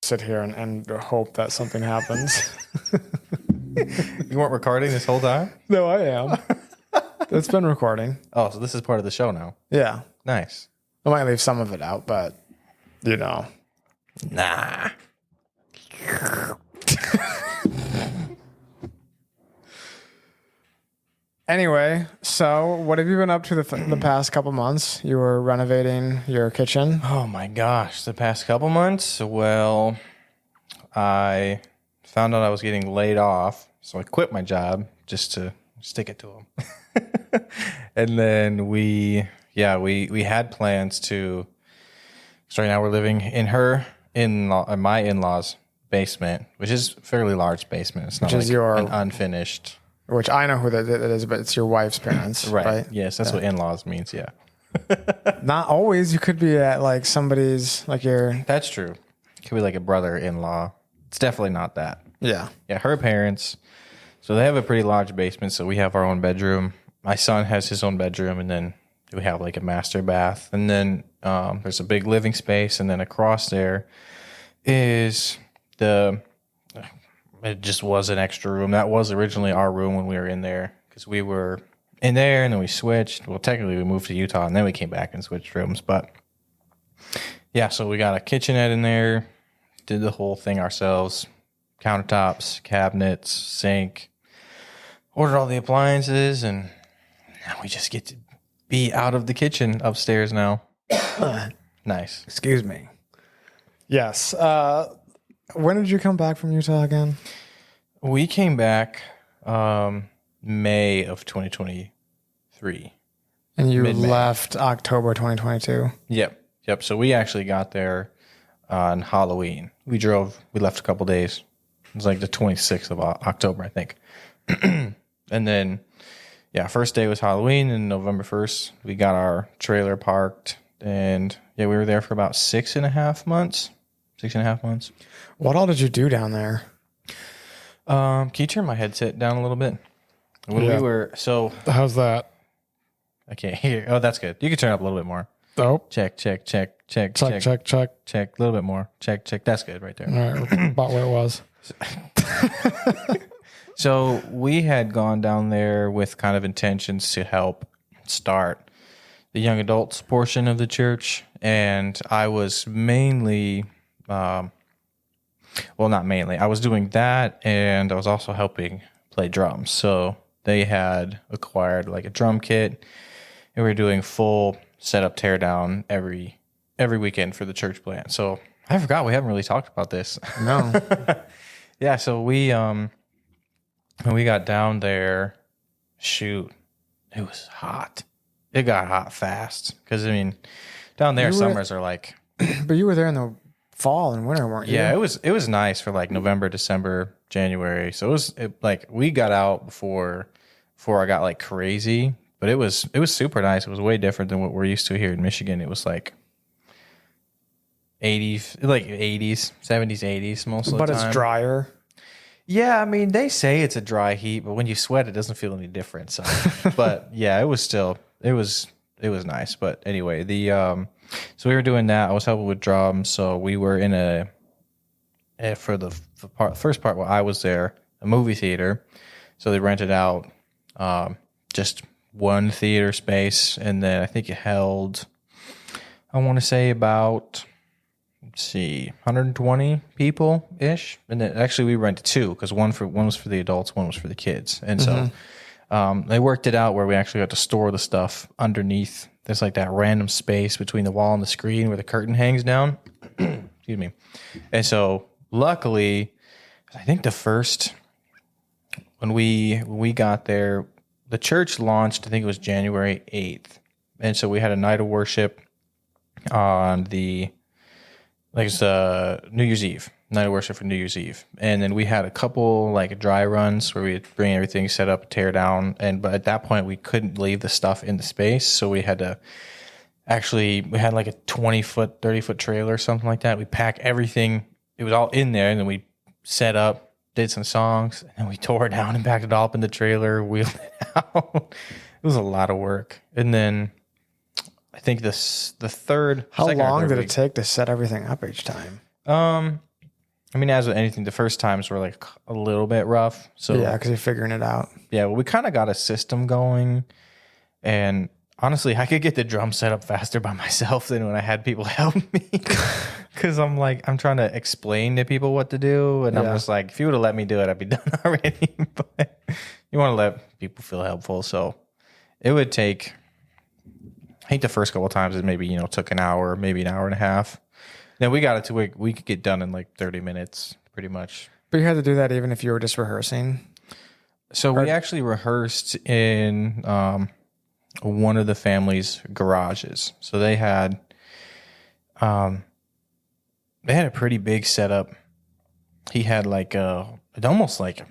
sit here and hope that something happens. You weren't recording this whole time? No, I am. It's been recording. Oh, so this is part of the show now. Yeah. Nice. I might leave some of it out, but, you know. Nah. Anyway, so what have you been up to the past couple months? You were renovating your kitchen. Oh my gosh, the past couple months? Well, I found out I was getting laid off, so I quit my job just to stick it to them. And then we had plans to. So right now we're living in my in-laws' basement, which is a fairly large basement. It's not like an unfinished. Which I know who that is, but it's your wife's parents, right? Yes, that's what in-laws means. Yeah. Not always. You could be at like somebody's, like your. That's true. It could be like a brother-in-law. It's definitely not that. Yeah. Yeah, her parents. So they have a pretty large basement. So we have our own bedroom. My son has his own bedroom, and then we have like a master bath, and then there's a big living space, and then across there is it just was an extra room. That was originally our room when we were in there, because we were in there, and then we switched. Well, technically we moved to Utah, and then we came back and switched rooms. But yeah, so we got a kitchenette in there, did the whole thing ourselves, countertops, cabinets, sink, ordered all the appliances, and now we just get to be out of the kitchen upstairs now. Nice. Excuse me. Yes. When did you come back from Utah again? We came back May of 2023. And you left October 2022. Yep. So we actually got there on Halloween. We left a couple days. It was like the 26th of October, I think. And then, yeah, first day was Halloween, and November 1st, we got our trailer parked. And yeah, we were there for about 6.5 months. 6.5 months. What all did you do down there? Can you turn my headset down a little bit? We were how's that? I can't hear. Oh, that's good. You can turn it up a little bit more. Oh. Check. Check. A little bit more. Check. That's good right there. All right. About where it was. So we had gone down there with kind of intentions to help start the young adults portion of the church. And I was mainly, not mainly, I was doing that, and I was also helping play drums. So they had acquired like a drum kit, and we were doing full setup tear down every weekend for the church plant. So I forgot we haven't really talked about this. No. Yeah, so when we got down there, it was hot. It got hot fast, because I mean, down there summers are like. But you were there in the fall and winter, weren't you? Yeah, it was nice for like November, December, January. So we got out before I got like crazy, but it was super nice. It was way different than what we're used to here in Michigan. It was like 80s, 70s, 80s most of the time. But it's drier. Yeah, I mean, they say it's a dry heat, but when you sweat, it doesn't feel any different. So, but yeah, it was nice. But anyway, so we were doing that. I was helping with drums. So we were in for the first part while I was there, a movie theater. So they rented out just one theater space, and then I think it held, I want to say about, 120 people ish. And then actually we rented two, because one was for the adults, one was for the kids. And so they worked it out where we actually got to store the stuff underneath. There's like that random space between the wall and the screen where the curtain hangs down. Excuse me. And so luckily, I think when we got there, the church launched, I think it was January 8th. And so we had a night of worship on New Year's Eve, night of worship for New Year's Eve. And then we had a couple like dry runs where we'd bring everything set up, tear down. But at that point we couldn't leave the stuff in the space. So we had like a 20-foot, 30-foot trailer or something like that. We pack everything. It was all in there. And then we set up, did some songs, and then we tore it down and packed it all up in the trailer, wheeled it out. It was a lot of work. And then I think the third. How long did it take to set everything up each time? I mean, as with anything, the first times were like a little bit rough. So Yeah, because you're figuring it out. yeah, well, we kind of got a system going, and honestly, I could get the drum set up faster by myself than when I had people help me. Because I'm trying to explain to people what to do, and I'm just like, if you would have let me do it, I'd be done already. But you want to let people feel helpful, so it would take. I think the first couple of times it maybe took an hour, maybe an hour and a half. Then we got it to where we could get done in like 30 minutes, pretty much. But you had to do that even if you were just rehearsing. So we actually rehearsed in one of the family's garages. So they had a pretty big setup. He had like almost like a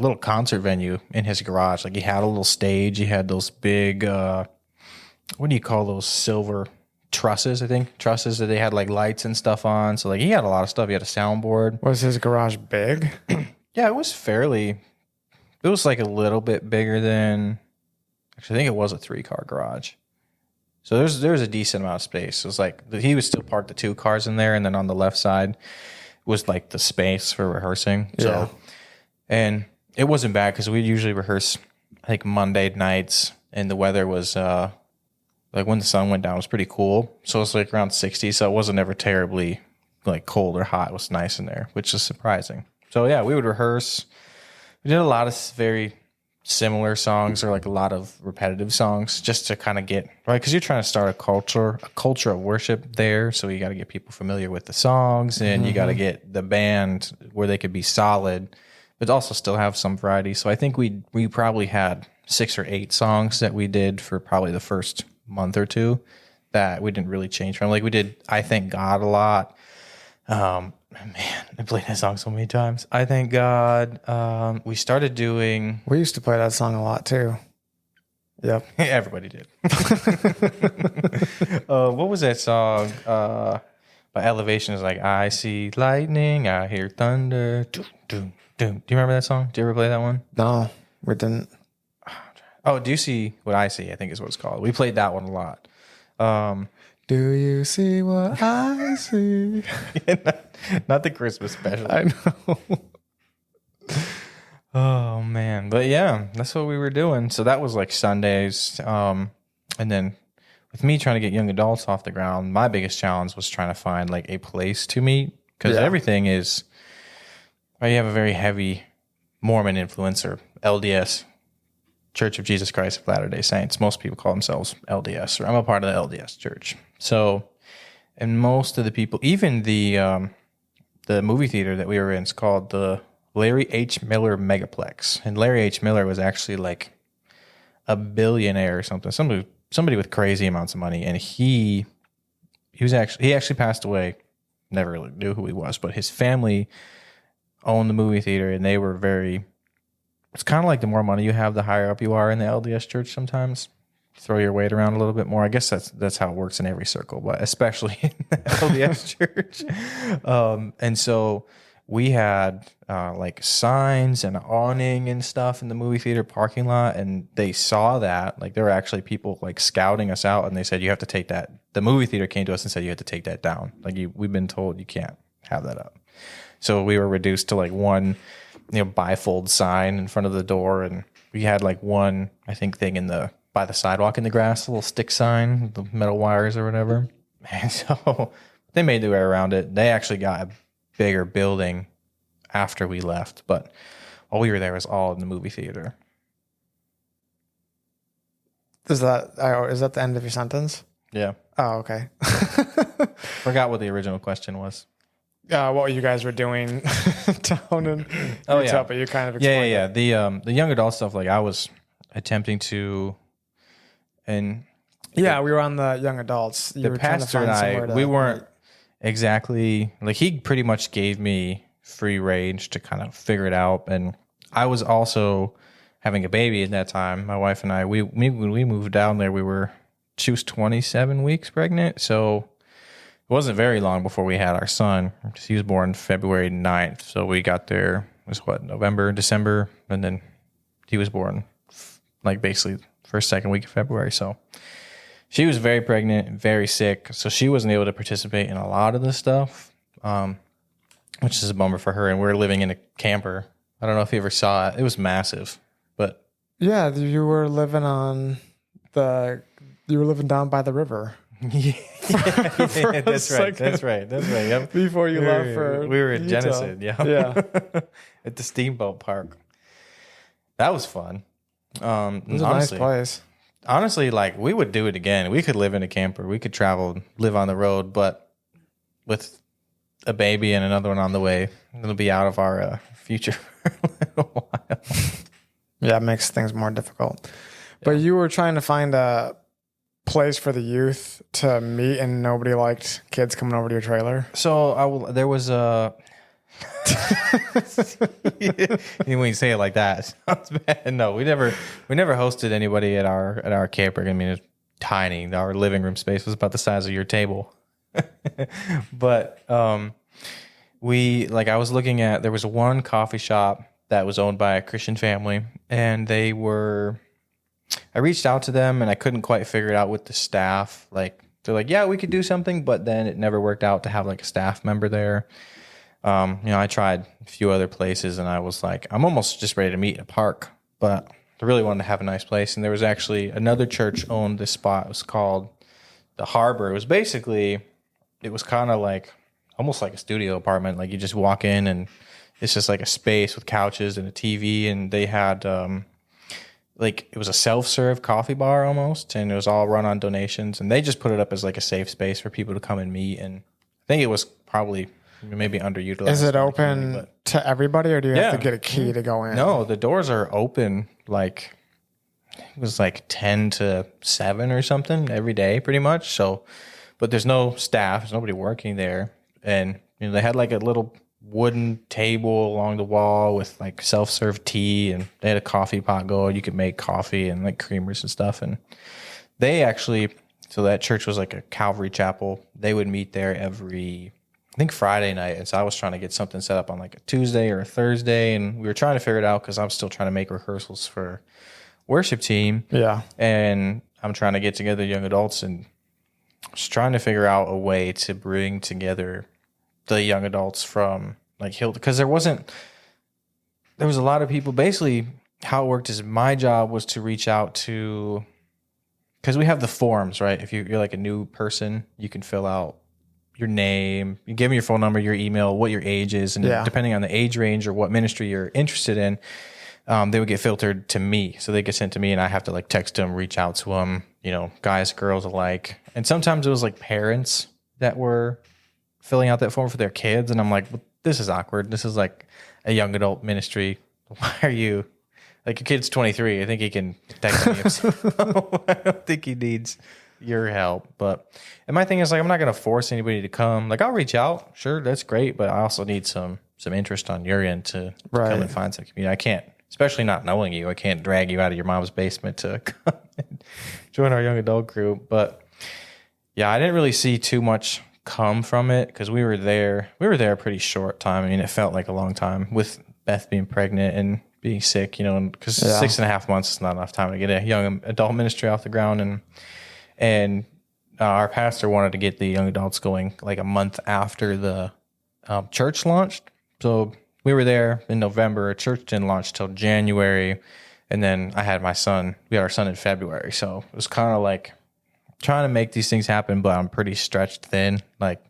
little concert venue in his garage. Like he had a little stage. He had those big what do you call those silver trusses? I think trusses that they had like lights and stuff on. So like he had a lot of stuff. He had a soundboard. Was his garage big? Yeah, it was fairly. It was like a little bit bigger than. Actually, I think it was a 3-car garage. So there's a decent amount of space. It was like he was still parked the 2 cars in there, and then on the left side was like the space for rehearsing. Yeah. So, and it wasn't bad because we usually rehearse I think Monday nights, and the weather was like when the sun went down, it was pretty cool. So it was like around 60, so it wasn't ever terribly like cold or hot. It was nice in there, which is surprising. So yeah, we would rehearse. We did a lot of very similar songs or like a lot of repetitive songs just to kind of get right, because you're trying to start a culture of worship there. So you got to get people familiar with the songs, and you got to get the band where they could be solid, but also still have some variety. So I think we probably had 6 or 8 songs that we did for probably the first month or two that we didn't really change from. Like we did I Thank God a lot. Man, I played that song so many times. I Thank God. We started doing. We used to play that song a lot too. Yep. Everybody did. What was that song? By Elevation is like, I see lightning, I hear thunder. Doom, doom, doom. Do you remember that song? Did you ever play that one? No, we didn't. Oh, Do You See What I See? I think is what it's called. We played that one a lot. Do you see what I see? not the Christmas special. I know. Oh man, but yeah, that's what we were doing. So that was like Sundays, and then with me trying to get young adults off the ground, my biggest challenge was trying to find like a place to meet, because everything is. Well, you have a very heavy Mormon influencer, LDS, Church of Jesus Christ of Latter-day Saints. Most people call themselves LDS, or I'm a part of the LDS church. So, and most of the people, even the movie theater that we were in is called the Larry H. Miller Megaplex. And Larry H. Miller was actually like a billionaire or something, somebody with crazy amounts of money. And he actually passed away. Never really knew who he was, but his family owned the movie theater, and they were very. It's kind of like the more money you have, the higher up you are in the LDS church. Sometimes throw your weight around a little bit more. I guess that's how it works in every circle, but especially in the LDS church. And so we had like signs and awning and stuff in the movie theater parking lot, and they saw that. Like there were actually people like scouting us out, and they said you have to take that. The movie theater came to us and said you have to take that down. Like we've been told you can't have that up. So we were reduced to like one, bifold sign in front of the door, and we had like one, I think, thing by the sidewalk in the grass, a little stick sign, the metal wires or whatever. And so they made their way around it. They actually got a bigger building after we left, but while we were there, it was all in the movie theater. Is that the end of your sentence? Yeah. Oh, okay. Forgot what the original question was. What you guys were doing down in Utah, but you kind of explained it. The young adult stuff, like I was attempting to, and we were on the young adults. The pastor and I, we weren't exactly like, he pretty much gave me free range to kind of figure it out, and I was also having a baby at that time. My wife and I, when we moved down there, she was 27 weeks pregnant, so. It wasn't very long before we had our son. He was born February 9th. So we got there, November, December. And then he was born like basically first, second week of February. So she was very pregnant, very sick. So she wasn't able to participate in a lot of the stuff. which is a bummer for her. And we're living in a camper. I don't know if you ever saw it. It was massive, but Yeah, you were living down by the river. yeah, that's right. That's right. Yep. Before you left for we were in Utah. Genesee, Yeah. at the steamboat park. That was fun. It was a nice Honestly, place. honestly, like we would do it again. We could live in a camper. We could travel, live on the road, but with a baby and another one on the way, it'll be out of our future for a little while. Yeah, it makes things more difficult. But you were trying to find a place for the youth to meet, and nobody liked kids coming over to your trailer. So there was a. When you say it like that, it sounds bad. No, we never hosted anybody at our camper. I mean, it's tiny. Our living room space was about the size of your table. But I was looking at, there was one coffee shop that was owned by a Christian family, and I reached out to them and I couldn't quite figure it out with the staff. Like, they're like, yeah, we could do something, but then it never worked out to have like a staff member there. I tried a few other places and I was like, I'm almost just ready to meet in a park, but I really wanted to have a nice place. And there was actually another church owned this spot. It was called the Harbor. It was kind of like, almost like a studio apartment. Like you just walk in and it's just like a space with couches and a TV. And they had, it was a self-serve coffee bar almost. And it was all run on donations. And they just put it up as like a safe space for people to come and meet. And I think it was probably maybe underutilized. Is it open to everybody, or do you have to get a key to go in? No, the doors are open. Like it was like 10 to 7 or something every day, pretty much. So, but there's no staff. There's nobody working there, and they had like a little wooden table along the wall with like self-serve tea, and they had a coffee pot going. You could make coffee and like creamers and stuff. And they actually, so that church was like a Calvary chapel. They would meet there every, I think, Friday night. And so I was trying to get something set up on like a Tuesday or a Thursday. And we were trying to figure it out because I'm still trying to make rehearsals for worship team. Yeah. And I'm trying to get together young adults and just trying to figure out a way to bring together the young adults from like Hill, because there was a lot of people. Basically how it worked is my job was to reach out to, because we have the forms, right? If you're like a new person, you can fill out your name, you give me your phone number, your email, what your age is, and depending on the age range or what ministry you're interested in, they would get filtered to me. So they get sent to me, and I have to like text them, reach out to them, guys, girls alike. And sometimes it was like parents that were filling out that form for their kids, and I'm like, well, this is awkward. This is like a young adult ministry. Why are you like, your kid's 23? I think he can text me. I don't think he needs your help. And my thing is like, I'm not going to force anybody to come. Like, I'll reach out, sure, that's great, but I also need some interest on your end to come and find some community. I can't, especially not knowing you, I can't drag you out of your mom's basement to come and join our young adult group. But yeah, I didn't really see too much come from it because we were there a pretty short time. I mean, it felt like a long time with Beth being pregnant and being sick, because 6.5 months is not enough time to get a young adult ministry off the ground. And our pastor wanted to get the young adults going like a month after the church launched. So we were there in November. Church didn't launch till January. And then we had our son in February. So it was kind of like trying to make these things happen, but I'm pretty stretched thin. Like,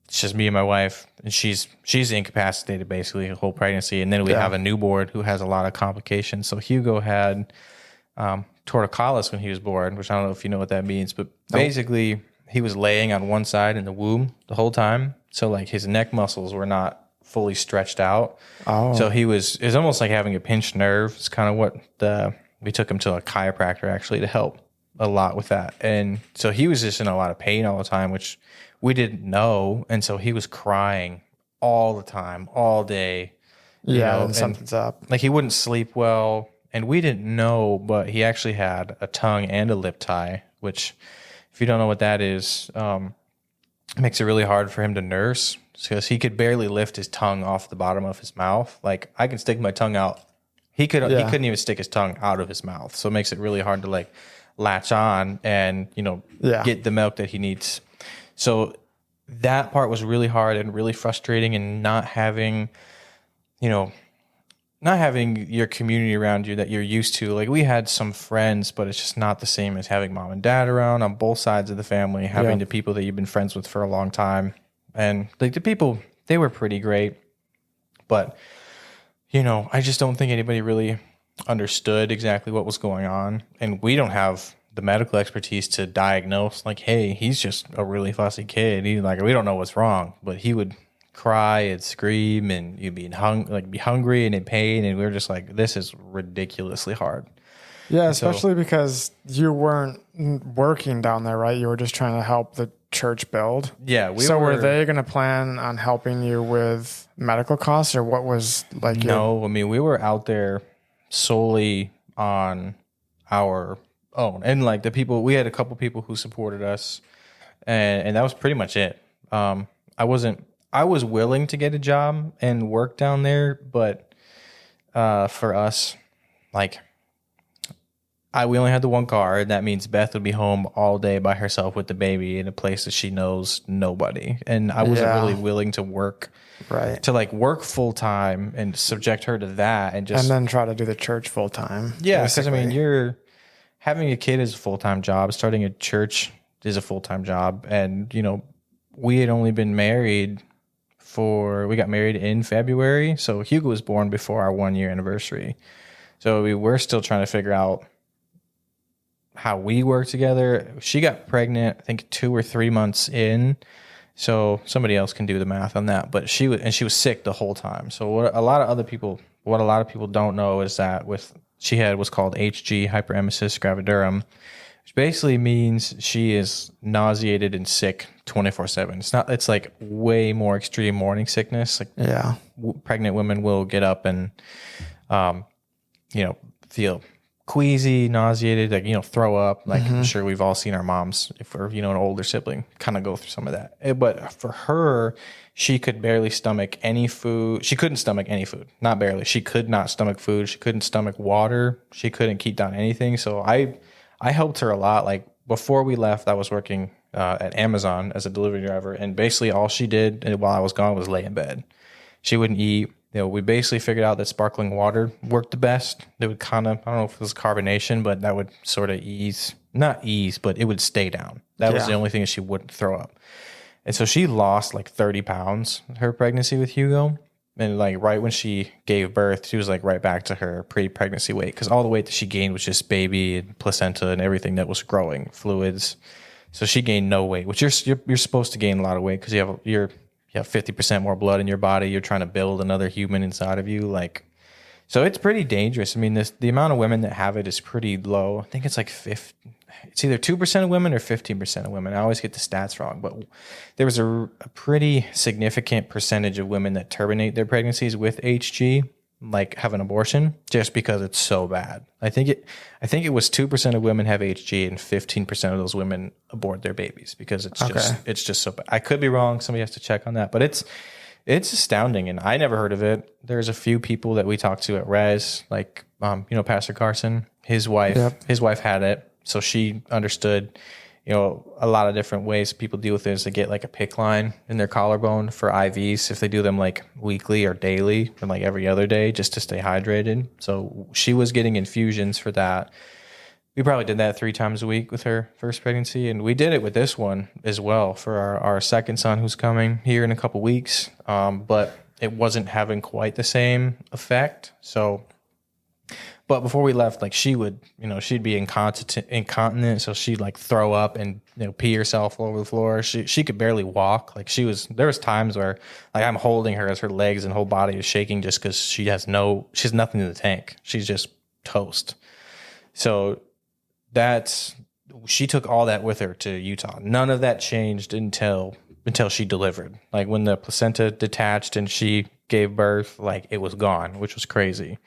it's just me and my wife, and she's incapacitated basically the whole pregnancy. And then we have a newborn who has a lot of complications. So Hugo had torticollis when he was born, which I don't know if you know what that means, but basically he was laying on one side in the womb the whole time. So like his neck muscles were not fully stretched out. Oh. So it was almost like having a pinched nerve. It's kind of what we took him to a chiropractor actually to help a lot with that. And so he was just in a lot of pain all the time, which we didn't know. And so he was crying all the time, all day. And something's up. Like, he wouldn't sleep well. And we didn't know, but he actually had a tongue and a lip tie, which, if you don't know what that is, makes it really hard for him to nurse because he could barely lift his tongue off the bottom of his mouth. Like, I can stick my tongue out. He couldn't even stick his tongue out of his mouth. So it makes it really hard to like latch on and, get the milk that he needs. So that part was really hard and really frustrating, and not having, you know, not having your community around you that you're used to. Like, we had some friends, but it's just not the same as having mom and dad around on both sides of the family, having the people that you've been friends with for a long time. And like, the people, they were pretty great, but you know, I just don't think anybody really understood exactly what was going on. And we don't have the medical expertise to diagnose, like, hey, he's just a really fussy kid. He, like, we don't know what's wrong, but he would cry and scream, and you'd be hungry and in pain, and we were just like, this is ridiculously hard. Yeah, especially because you weren't working down there, right? You were just trying to help the church build. Yeah, were they going to plan on helping you with medical costs, or what was like? No, I mean, we were out there solely on our own, and like the people, we had a couple people who supported us, and that was pretty much it. I was willing to get a job and work down there, but for us, like, we only had the one car, and that means Beth would be home all day by herself with the baby in a place that she knows nobody. And I wasn't really willing to work, to like work full time and subject her to that, and then try to do the church full time. Yeah, because I mean, having a kid is a full time job. Starting a church is a full time job, and you know, we had only been married. We got married in February, so Hugo was born before our 1 year anniversary. So we were still trying to figure out how we work together. She got pregnant, I think 2 or 3 months in. So somebody else can do the math on that. But she was sick the whole time. So what a lot of people don't know is that she had what's called HG, hyperemesis, gravidarum, which basically means she is nauseated and sick 24/7. It's like way more extreme morning sickness. Like, pregnant women will get up and, you know, feel queasy, nauseated, like, you know, throw up. Like, I'm sure we've all seen our moms, if we're, you know, an older sibling, kind of go through some of that. But for her, she could barely stomach any food. She couldn't stomach any food. Not barely. She could not stomach food. She couldn't stomach water. She couldn't keep down anything. So I helped her a lot. Like, before we left, I was working at Amazon as a delivery driver, and basically all she did while I was gone was lay in bed. She wouldn't eat. You know, we basically figured out that sparkling water worked the best. It would kind of, I don't know if it was carbonation, but that would sort of not ease, but it would stay down. That was the only thing that she wouldn't throw up. And so she lost like 30 pounds her pregnancy with Hugo. And like right when she gave birth, she was like right back to her pre-pregnancy weight, because all the weight that she gained was just baby and placenta and everything that was growing, fluids. So she gained no weight, which you're supposed to gain a lot of weight because you have 50% more blood in your body. You're trying to build another human inside of you. Like, so it's pretty dangerous. I mean, the amount of women that have it is pretty low. I think it's like it's either 2% of women or 15% of women. I always get the stats wrong, but there was a pretty significant percentage of women that terminate their pregnancies with HG, like have an abortion, just because it's so bad. I think it was 2% of women have HG, and 15% of those women abort their babies because it's just so bad. I could be wrong. Somebody has to check on that, but it's astounding, and I never heard of it. There's a few people that we talked to at Res, like you know, Pastor Carson, his wife had it. So she understood, you know, a lot of different ways people deal with it is to get like a PICC line in their collarbone for IVs if they do them like weekly or daily or like every other day just to stay hydrated. So she was getting infusions for that. We probably did that 3 times a week with her first pregnancy. And we did it with this one as well for our second son who's coming here in a couple weeks. But it wasn't having quite the same effect. But before we left, like she would, you know, she'd be incontinent, so she'd like throw up and, you know, pee herself all over the floor. She could barely walk. Like there was times where like I'm holding her as her legs and whole body is shaking just because she has nothing in the tank. She's just toast. So she took all that with her to Utah. None of that changed until she delivered. Like when the placenta detached and she gave birth, like it was gone, which was crazy.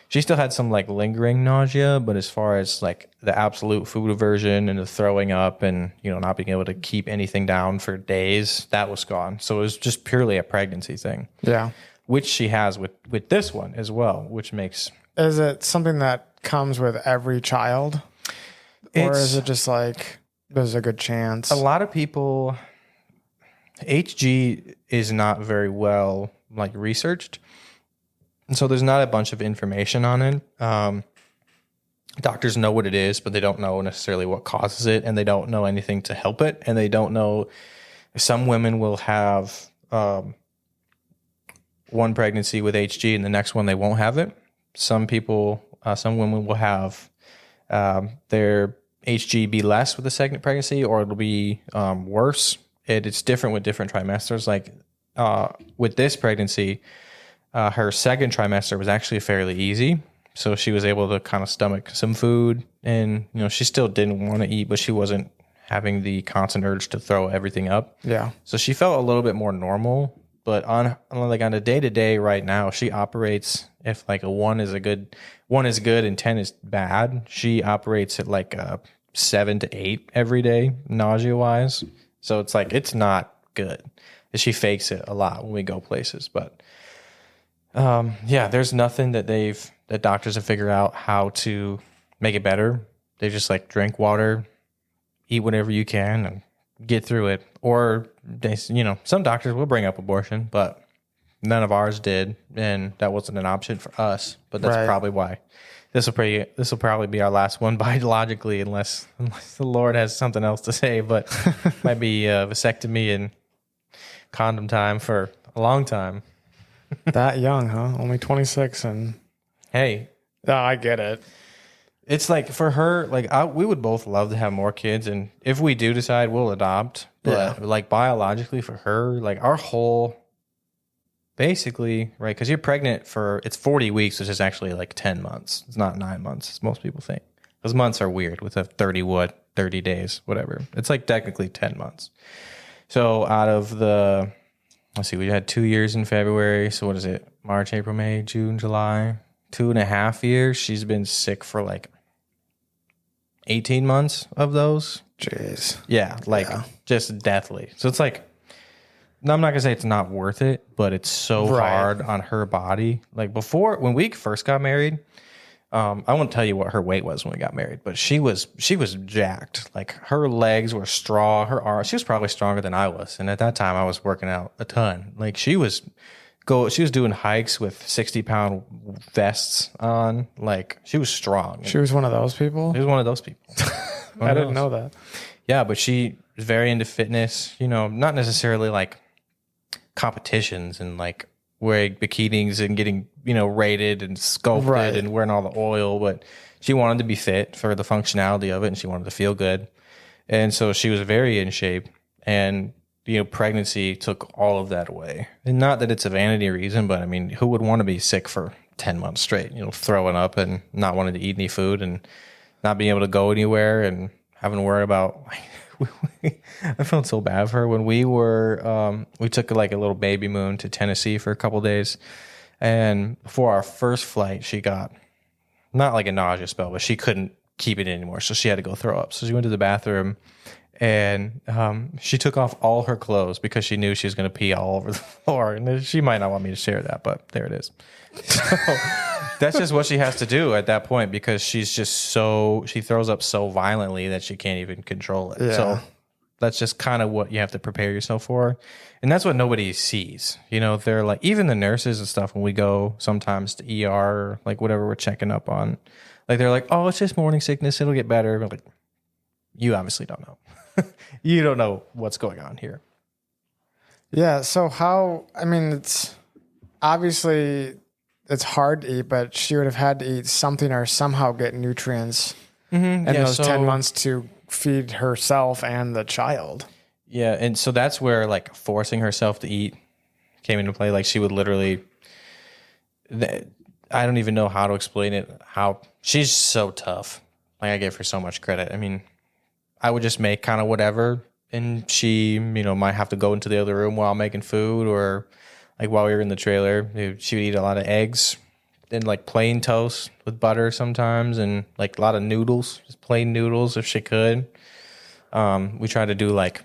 She still had some like lingering nausea, but as far as like the absolute food aversion and the throwing up and, you know, not being able to keep anything down for days, that was gone. So it was just purely a pregnancy thing. Yeah. Which she has with this one as well, which makes... Is it something that comes with every child? Or is it just like, there's a good chance? A lot of people... HG is not very well like researched, and so there's not a bunch of information on it. Doctors know what it is, but they don't know necessarily what causes it, and they don't know anything to help it, and they don't know. Some women will have one pregnancy with HG, and the next one they won't have it. Some women will have their HG be less with the second pregnancy, or it'll be worse. It's different with different trimesters. Like with this pregnancy, her second trimester was actually fairly easy. So she was able to kind of stomach some food, and she still didn't want to eat, but she wasn't having the constant urge to throw everything up. Yeah. So she felt a little bit more normal. But on a day-to-day right now, she operates, if like a 1 is good and 10 is bad, she operates at like a 7 to 8 every day, nausea-wise. So it's like, it's not good. She fakes it a lot when we go places. But there's nothing that doctors have figured out how to make it better. They just like drink water, eat whatever you can, and get through it. Or they, some doctors will bring up abortion, but none of ours did, and that wasn't an option for us. But that's probably why this will probably be our last one biologically, unless the Lord has something else to say. But might be vasectomy and condom time for a long time. That young, huh? Only 26, and hey, I get it. It's like for her, like we would both love to have more kids, and if we do decide, we'll adopt. But like biologically for her, like our whole, basically, right? Because you're pregnant it's 40 weeks, which is actually like 10 months. It's not 9 months, as most people think. Those months are weird with a 30 days, whatever. It's like technically 10 months. So out of let's see, we had 2 years in February. So what is it? March, April, May, June, July. 2.5 years. She's been sick for like 18 months of those. Jeez. Yeah, just deathly. So it's like, I'm not gonna say it's not worth it, but it's so hard on her body. Like before, when we first got married, I won't tell you what her weight was when we got married, but she was jacked. Like her legs were strong, her arms. She was probably stronger than I was, and at that time I was working out a ton. Like she was doing hikes with 60-pound vests on. Like she was strong. She was one of those people? She was one of those people. I didn't know that. Yeah, but she was very into fitness, not necessarily like competitions and like wearing bikinis and getting, rated and sculpted and wearing all the oil, but she wanted to be fit for the functionality of it, and she wanted to feel good. And so she was very in shape, and pregnancy took all of that away. And not that it's a vanity reason, but I mean, who would want to be sick for 10 months straight, throwing up and not wanting to eat any food and not being able to go anywhere and having to worry about, I felt so bad for her when we took like a little baby moon to Tennessee for a couple of days. And before our first flight, she got not like a nausea spell, but she couldn't keep it anymore. So she had to go throw up. So she went to the bathroom, and she took off all her clothes because she knew she was going to pee all over the floor. And she might not want me to share that, but there it is. So that's just what she has to do at that point, because she's just she throws up so violently that she can't even control it. Yeah. So that's just kind of what you have to prepare yourself for. And that's what nobody sees. They're like, even the nurses and stuff, when we go sometimes to ER, or like whatever we're checking up on, like they're like, oh, it's just morning sickness, it'll get better. But like, you obviously don't know. You don't know what's going on here. Yeah. So it's obviously it's hard to eat, but she would have had to eat something or somehow get nutrients in those 10 months to feed herself and the child. Yeah. And so that's where like forcing herself to eat came into play. Like she would literally, I don't even know how to explain it. How she's so tough. Like I give her so much credit. I mean, I would just make kind of whatever, and she, might have to go into the other room while making food, or like while we were in the trailer, she would eat a lot of eggs and like plain toast with butter sometimes, and like a lot of noodles, just plain noodles if she could. We tried to do like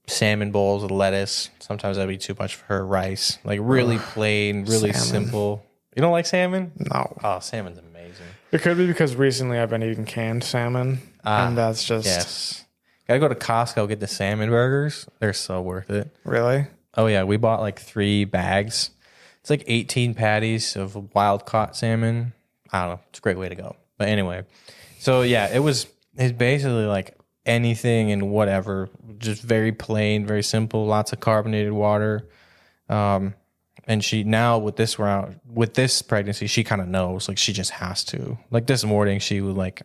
salmon bowls with lettuce. Sometimes that'd be too much for her. Rice, like really plain, really simple. You don't like salmon? No. Oh, salmon's amazing. It could be because recently I've been eating canned salmon, and that's just... Yes. Gotta go to Costco, get the salmon burgers. They're so worth it. Really? Oh yeah, we bought like 3 bags. It's like 18 patties of wild caught salmon. I don't know. It's a great way to go. But anyway, so yeah, it's basically like anything and whatever, just very plain, very simple, lots of carbonated water. And she now with this pregnancy, she kind of knows, like she just has to. Like this morning, she was like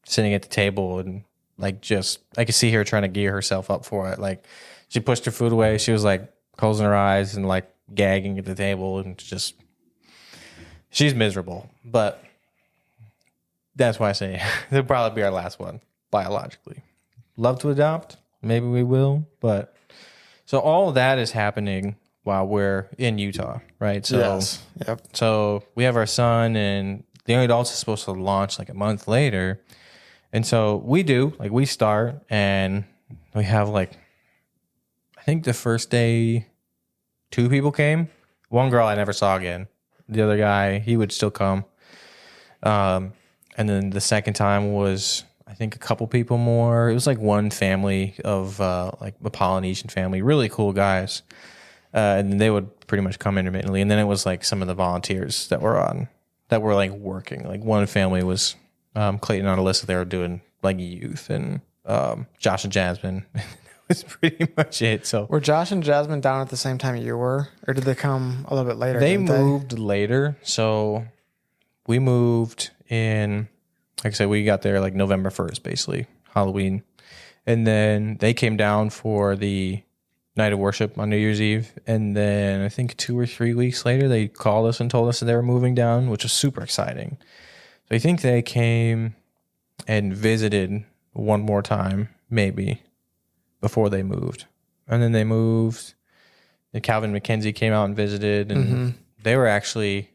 sitting at the table and like just I could see her trying to gear herself up for it. Like she pushed her food away. She was like closing her eyes and like gagging at the table and just she's miserable. But that's why I say it'll probably be our last one biologically. Love to adopt, maybe we will, but so all of that is happening while we're in Utah, right? So, yes. Yep. So we have our son, and the young adults is supposed to launch like a month later, and so we start, and we have like, I think the first day, 2 people came. One girl I never saw again. The other guy, he would still come. And then the second time was, I think, a couple people more. It was like one family of like a Polynesian family, really cool guys. And they would pretty much come intermittently. And then it was like some of the volunteers that were like working. Like one family was Clayton on a list that they were doing like youth, and Josh and Jasmine. was pretty much it. So were Josh and Jasmine down at the same time you were, or did they come a little bit later? They moved later. So we moved in, like I said, we got there like November 1st, basically Halloween. And then they came down for the night of worship on New Year's Eve. And then I think 2 or 3 weeks later, they called us and told us that they were moving down, which was super exciting. So I think they came and visited one more time, maybe, before they moved. And then they moved. And Calvin and Mackenzie came out and visited. And they were actually,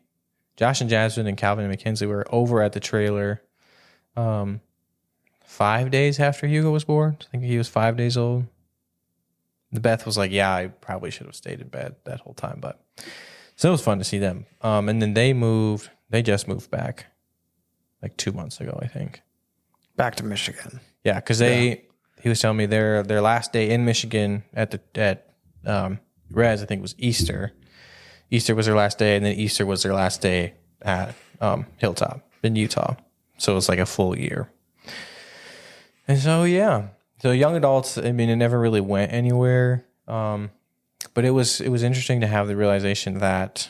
Josh and Jasmine and Calvin and Mackenzie were over at the trailer 5 days after Hugo was born. I think he was 5 days old. Beth was like, yeah, I probably should have stayed in bed that whole time. But so it was fun to see them. And then they just moved back like 2 months ago, I think. Back to Michigan. Yeah, because he was telling me their last day in Michigan at Res, I think, was Easter. Easter was their last day, and then Easter was their last day at Hilltop in Utah. So it was like a full year. And so, yeah. So young adults, I mean, it never really went anywhere. But it was interesting to have the realization that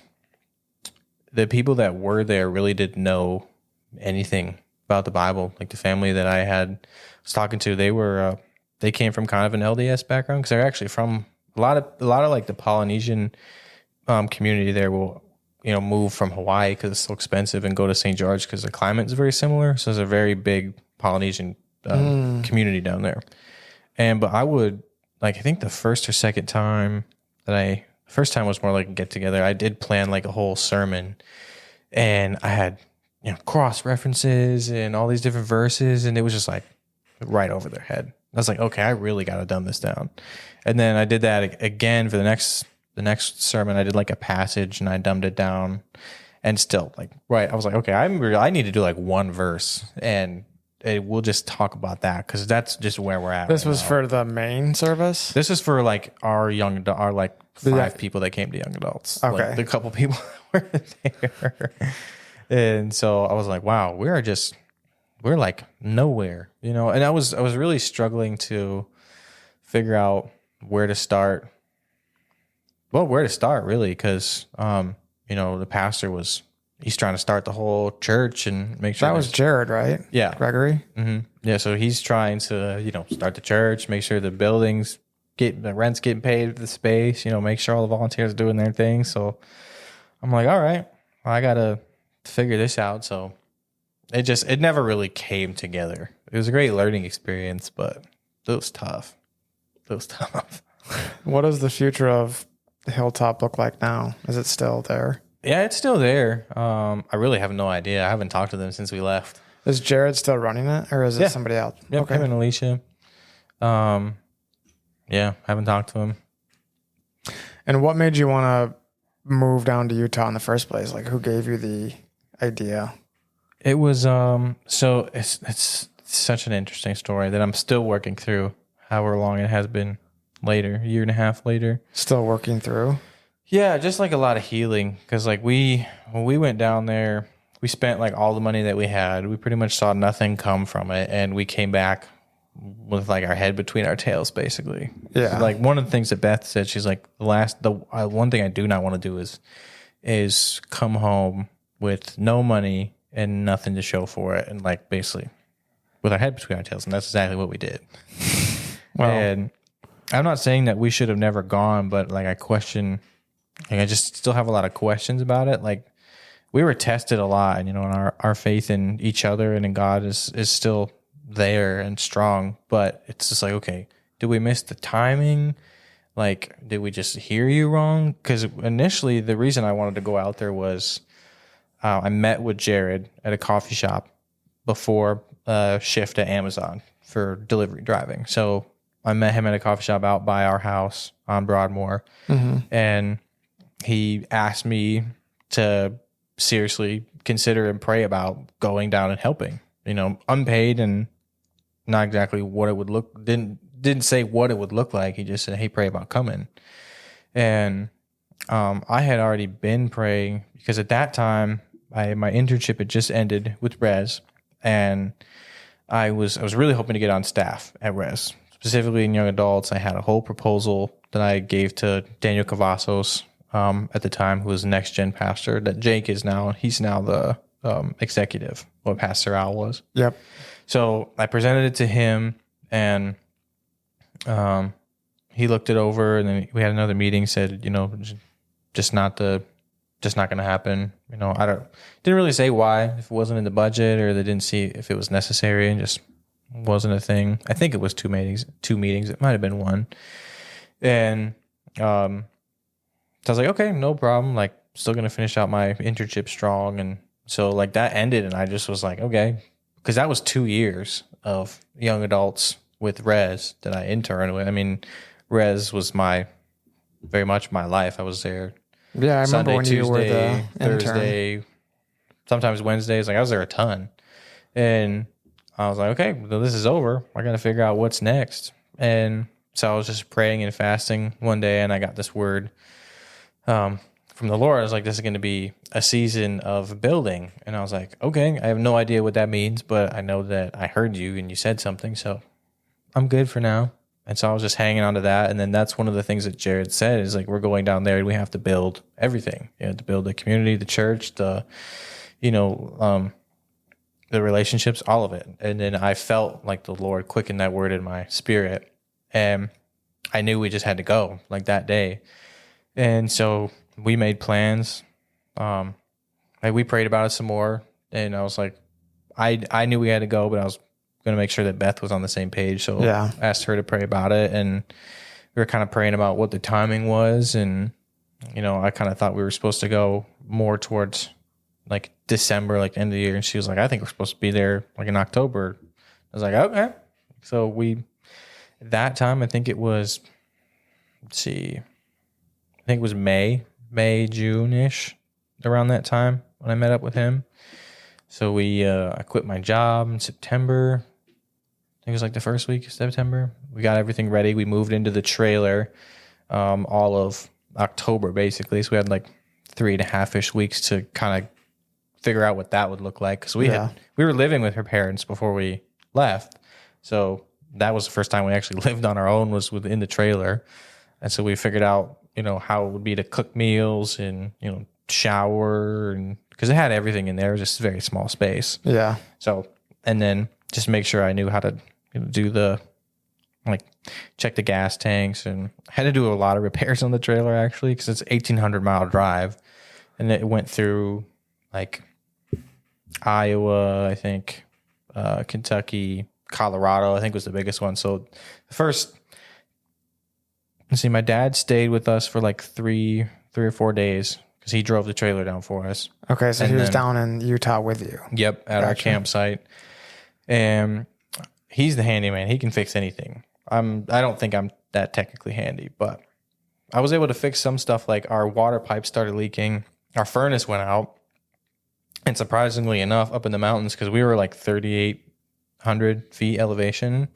the people that were there really didn't know anything about the Bible. Like the family that I was talking to, they came from kind of an LDS background, because they're actually from a lot of like the Polynesian community there will, move from Hawaii because it's so expensive and go to St. George because the climate is very similar. So there's a very big Polynesian community down there. But I would, like, I think the first or second time first time was more like a get together. I did plan like a whole sermon, and I had, cross references and all these different verses, and it was just like right over their head. I was like, okay, I really got to dumb this down. And then I did that again for the next sermon. I did like a passage and I dumbed it down, and still like, right. I was like, okay, I need to do like one verse, and we'll just talk about that, because that's just where we're at. This was for the main service? This is for like our like 5 people that came to young adults. Okay. Like the couple people that were there. And so I was like, wow, we're like nowhere, and I was really struggling to figure out where to start. Well, where to start really, because, the pastor he's trying to start the whole church and make sure. That was Jared, right? Yeah. Gregory? Mm-hmm. Yeah. So he's trying to, start the church, make sure the the rent's getting paid for the space, make sure all the volunteers are doing their thing. So I'm like, all right, I got to figure this out. So it never really came together. It was a great learning experience, but it was tough. What does the future of the Hilltop look like now? Is it still there? Yeah, it's still there. I really have no idea. I haven't talked to them since we left. Is Jared still running it, or is it somebody else? Yep, okay. Him and Alicia. Haven't talked to him. And what made you want to move down to Utah in the first place? Like, who gave you the idea? It was so it's such an interesting story that I'm still working through. However long it has been later, a year and a half later. Still working through. Yeah, just like a lot of healing. Because like when we went down there, we spent like all the money that we had. We pretty much saw nothing come from it, and we came back with like our head between our tails, basically. Yeah. So, like one of the things that Beth said, she's like, one thing I do not want to do is come home with no money and nothing to show for it, and like basically with our head between our tails, and that's exactly what we did. Well, and I'm not saying that we should have never gone, but like I just still have a lot of questions about it. Like we were tested a lot, and and our faith in each other and in God is still there and strong, but it's just like, okay, did we miss the timing? Like, did we just hear you wrong? Because initially the reason I wanted to go out there was I met with Jared at a coffee shop before a shift at Amazon for delivery driving. So I met him at a coffee shop out by our house on Broadmoor, and he asked me to seriously consider and pray about going down and helping, unpaid and not exactly what it would look, didn't say what it would look like. He just said, hey, pray about coming. And I had already been praying because at that time my internship had just ended with Res, and I was really hoping to get on staff at Res, specifically in young adults. I had a whole proposal that I gave to Daniel Cavazos at the time, who was the next gen pastor that Jake is now. He's now the executive, what Pastor Al was. Yep. So I presented it to him, and he looked it over, and then we had another meeting. Said, just not going to happen. Didn't really say why. If it wasn't in the budget, or they didn't see if it was necessary, and just wasn't a thing. I think it was two meetings. It might have been one. And so I was like, okay, no problem. Like, still gonna finish out my internship strong, and so like that ended, and I just was like, okay. Because that was 2 years of young adults with Res that I interned with. I mean, Res was very much my life. I was there. Yeah, I Sunday, remember when Tuesday, you were the Thursday, intern. sometimes Wednesdays. Like I was there a ton, and I was like, okay, well, this is over. I got to figure out what's next. And so I was just praying and fasting one day, and I got this word from the Lord. I was like, this is going to be a season of building. And I was like, okay, I have no idea what that means, but I know that I heard you and you said something, so I'm good for now. And so I was just hanging on to that. And then that's one of the things that Jared said is like, we're going down there and we have to build everything. You know, to build the community, the church, the relationships, all of it. And then I felt like the Lord quickened that word in my spirit. And I knew we just had to go like that day. And so we made plans. We prayed about it some more. And I was like, I knew we had to go, but I was going to make sure that Beth was on the same page. So I asked her to pray about it. And we were kind of praying about what the timing was. And, I kind of thought we were supposed to go more towards like December, like end of the year. And she was like, I think we're supposed to be there like in October. I was like, okay. So at that time, I think it was, I think it was May, June-ish, around that time when I met up with him. So I quit my job in September. I think it was like the first week of September. We got everything ready. We moved into the trailer all of October, basically. So we had like 3.5-ish weeks to kind of figure out what that would look like. Because we were living with her parents before we left. So that was the first time we actually lived on our own, was within the trailer. And so we figured out, how it would be to cook meals and, shower, and because it had everything in there. It was just a very small space. Yeah. So, and then just make sure I knew how to do check the gas tanks, and I had to do a lot of repairs on the trailer actually, because it's 1,800-mile drive, and it went through like Iowa, I think, Kentucky, Colorado, I think was the biggest one. So the first, my dad stayed with us for like 3 or 4 days because he drove the trailer down for us. Okay, so he was down in Utah with you. Yep, at our campsite. And he's the handyman. He can fix anything. I don't think I'm that technically handy, but I was able to fix some stuff, like our water pipe started leaking. Our furnace went out. And surprisingly enough, up in the mountains, because we were like 38 2,800 feet elevation.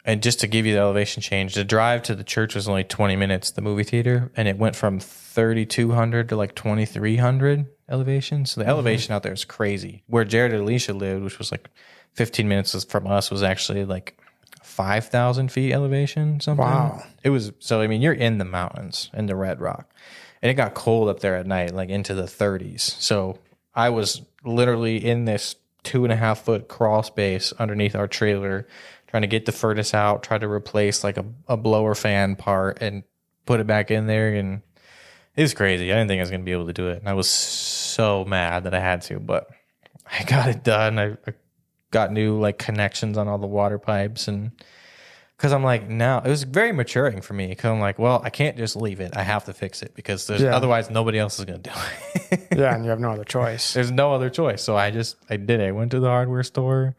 And just to give you the elevation change, the drive to the church was only 20 minutes, the movie theater, and it went from 3,200 to like 2,300 elevation. So the elevation out there is crazy. Where Jared and Alicia lived, which was like 15 minutes from us, was actually like 5,000 feet elevation, something. Wow. It was, so I mean, you're in the mountains, in the Red Rock. And it got cold up there at night, like into the 30s. So I was literally in this 2.5 foot crawl space underneath our trailer, trying to get the furnace out, try to replace like a blower fan part and put it back in there. And it was crazy. I didn't think I was going to be able to do it. And I was so mad that I had to, but I got it done. I got new like connections on all the water pipes. And because I'm like, now it was very maturing for me. Because I'm like, well, I can't just leave it. I have to fix it because otherwise nobody else is going to do it. Yeah. And you have no other choice. There's no other choice. So I did it. I went to the hardware store.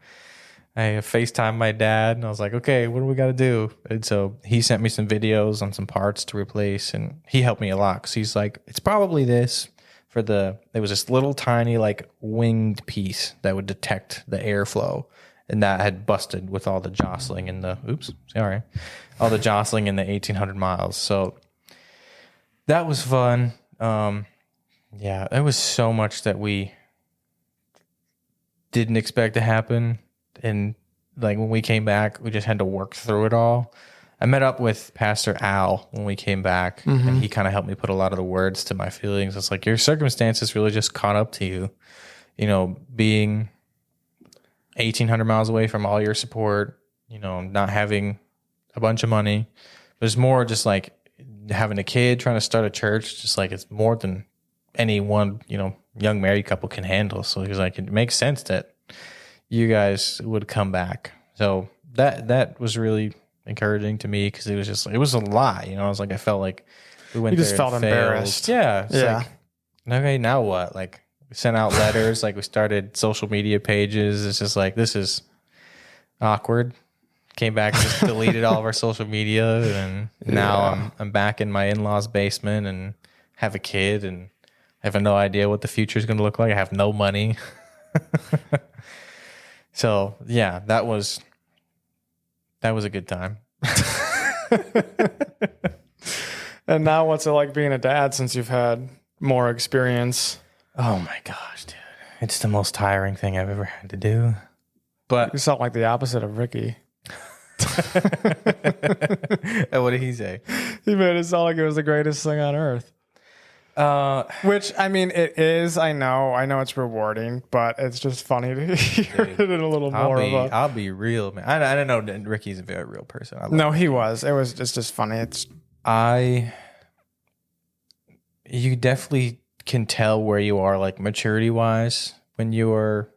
I FaceTimed my dad and I was like, okay, what do we got to do? And so he sent me some videos on some parts to replace, and he helped me a lot because he's like, it's probably this there was this little tiny like winged piece that would detect the airflow, and that had busted with all the jostling in the, all the jostling in the 1,800 miles. So that was fun. Yeah, there was so much that we didn't expect to happen. And like when we came back, we just had to work through it all. I met up with Pastor Al when we came back, and he kind of helped me put a lot of the words to my feelings. It's like your circumstances really just caught up to you, you know, being 1,800 miles away from all your support, you know, not having a bunch of money. But it's more just like having a kid, trying to start a church, just like it's more than any one, you know, young married couple can handle. So he was like, it makes sense that you guys would come back. So that was really encouraging to me because it was just, it was a lot, you know. I was like, I felt like we went there. You just felt embarrassed. Yeah. Yeah. Like, okay, now what? Like we sent out letters, like we started social media pages. It's just like, this is awkward. Came back, just deleted all of our social media, and now I'm back in my in-laws' basement and have a kid and have no idea what the future is going to look like. I have no money. So yeah, that was a good time. And now what's it like being a dad since you've had more experience? Oh my gosh, dude. It's the most tiring thing I've ever had to do. But you sound like the opposite of Ricky. What did he say? He made it sound like it was the greatest thing on earth. Which, I mean, it is. I know it's rewarding, but it's just funny to hear it in a little more of a. I'll be real, man. I don't know. Ricky's a very real person. No, he was. It's just funny. You definitely can tell where you are, like maturity wise, when you are